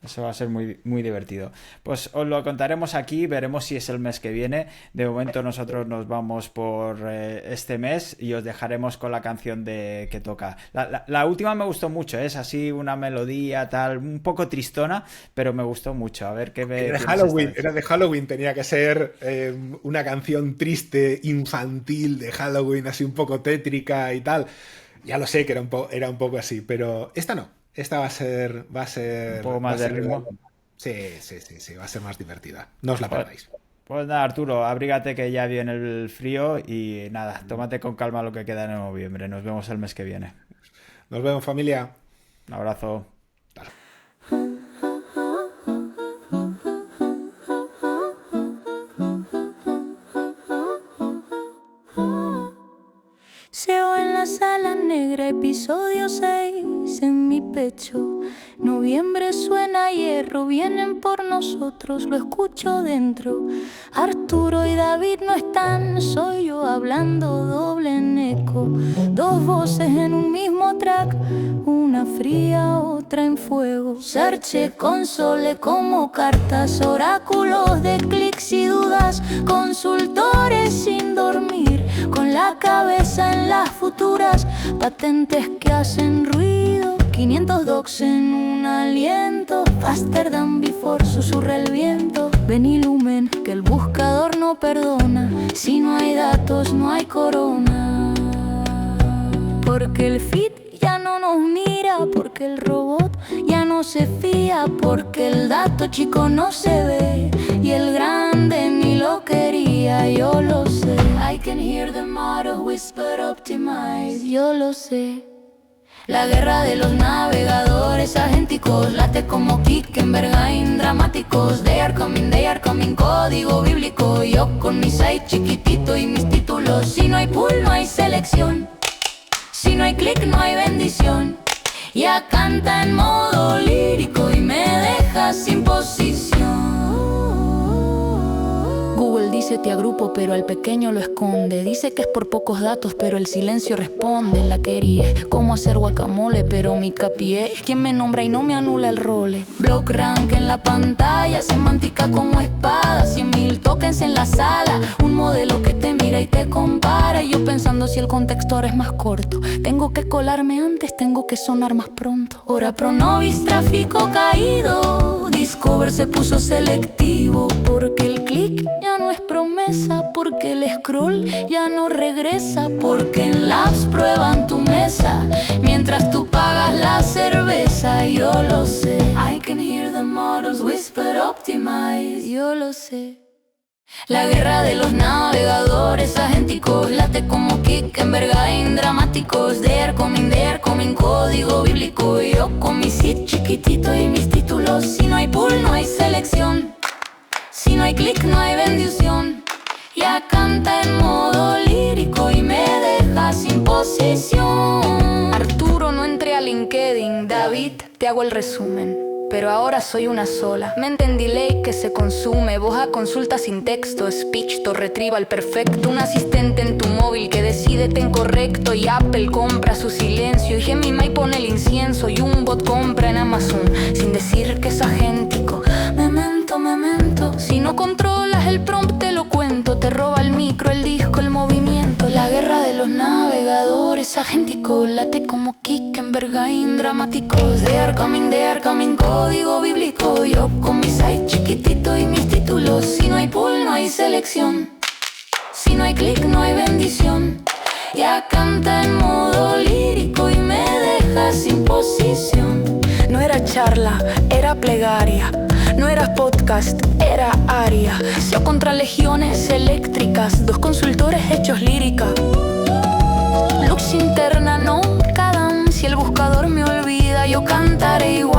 Speaker 1: Eso va a ser muy, muy divertido. Pues os lo contaremos aquí, veremos si es el mes que viene. De momento nosotros nos vamos por este mes y os dejaremos con la canción que toca. La última me gustó mucho, es así una melodía tal, un poco tristona, pero me gustó mucho. A ver qué ve.
Speaker 2: Era de Halloween, tenía que ser una canción triste, infantil de Halloween, así un poco tétrica y tal. Ya lo sé que era un poco así, pero esta no. Esta va a ser
Speaker 1: un poco más de ritmo.
Speaker 2: Sí, va a ser más divertida. No os la perdáis.
Speaker 1: Pues nada, Arturo, abrígate que ya viene el frío y nada, tómate con calma lo que queda en noviembre. Nos vemos el mes que viene.
Speaker 2: Nos vemos, familia.
Speaker 1: Un abrazo.
Speaker 3: Seo en la sala negra, episodio 6 en mi pecho. Noviembre suena a hierro, vienen por nosotros, lo escucho dentro. Arturo y David no están, soy yo hablando doble en eco. Dos voces en un mismo track, una fría, otra en fuego. Searche, console como cartas, oráculos de clics y dudas, consultores sin dormir, con la cabeza en las futuras, patentes que hacen ruido, 500 docs en un aliento, faster than before, susurra el viento. Ven ilumen, que el buscador no perdona, si no hay datos no hay corona. Porque el feed ya no nos mira, porque el robot ya no se fía, porque el dato chico no se ve y el grande ni lo quería, yo lo sé. I can hear the model whisper optimize, yo lo sé. La guerra de los navegadores agénticos late como Kickenbergain dramáticos. They are coming, código bíblico. Yo con mi site chiquitito y mis títulos. Si no hay pool no hay selección, si no hay click no hay bendición. Ya canta en modo lírico y me deja sin posición. Google dice te agrupo pero al pequeño lo esconde. Dice que es por pocos datos pero el silencio responde. La quería, cómo hacer guacamole pero mi capié. Quien me nombra y no me anula el role. Block rank en la pantalla, semántica como espada. 100.000 tokens en la sala, un modelo que te mira y te compara. Y yo pensando si el contexto ahora es más corto. Tengo que colarme antes, tengo que sonar más pronto. Hora pro nobis, tráfico caído. Discover se puso selectivo. Porque el click ya no es promesa, porque el scroll ya no regresa, porque en labs prueban tu mesa mientras tú pagas la cerveza. Yo lo sé. I can hear the models whisper optimize, yo lo sé. La guerra de los navegadores agénticos late como Kickenbergain dramáticos. They are coming, código bíblico. Yo con mi site chiquitito y mis títulos. Si no hay pool no hay selección, si no hay click no hay bendición. Ya canta en modo lírico y me deja sin posición. Arturo, no entré a LinkedIn. David, te hago el resumen. Pero ahora soy una sola. Mente en delay que se consume. Voz a consulta sin texto. Speech to retrieval perfecto. Un asistente en tu móvil que decide ten correcto. Y Apple compra su silencio. Y Gemini pone el incienso. Y un bot compra en Amazon sin decir que es agéntico. Memento. Si no controlas el prompt te lo cuento. Te roba el micro, el disco, el movimiento. La guerra de los navegadores es agéntico, late como Kick en Bergain, dramáticos. They are coming, código bíblico. Yo con mi site chiquitito y mis títulos. Si no hay pool, no hay selección. Si no hay click, no hay bendición. Ya canta en modo lírico y me deja sin posición. No era charla, era plegaria. No era podcast, era aria. SEO contra legiones eléctricas. 2 consultores hechos lírica. Lux interna, no cadam. Si el buscador me olvida, yo cantaré igual.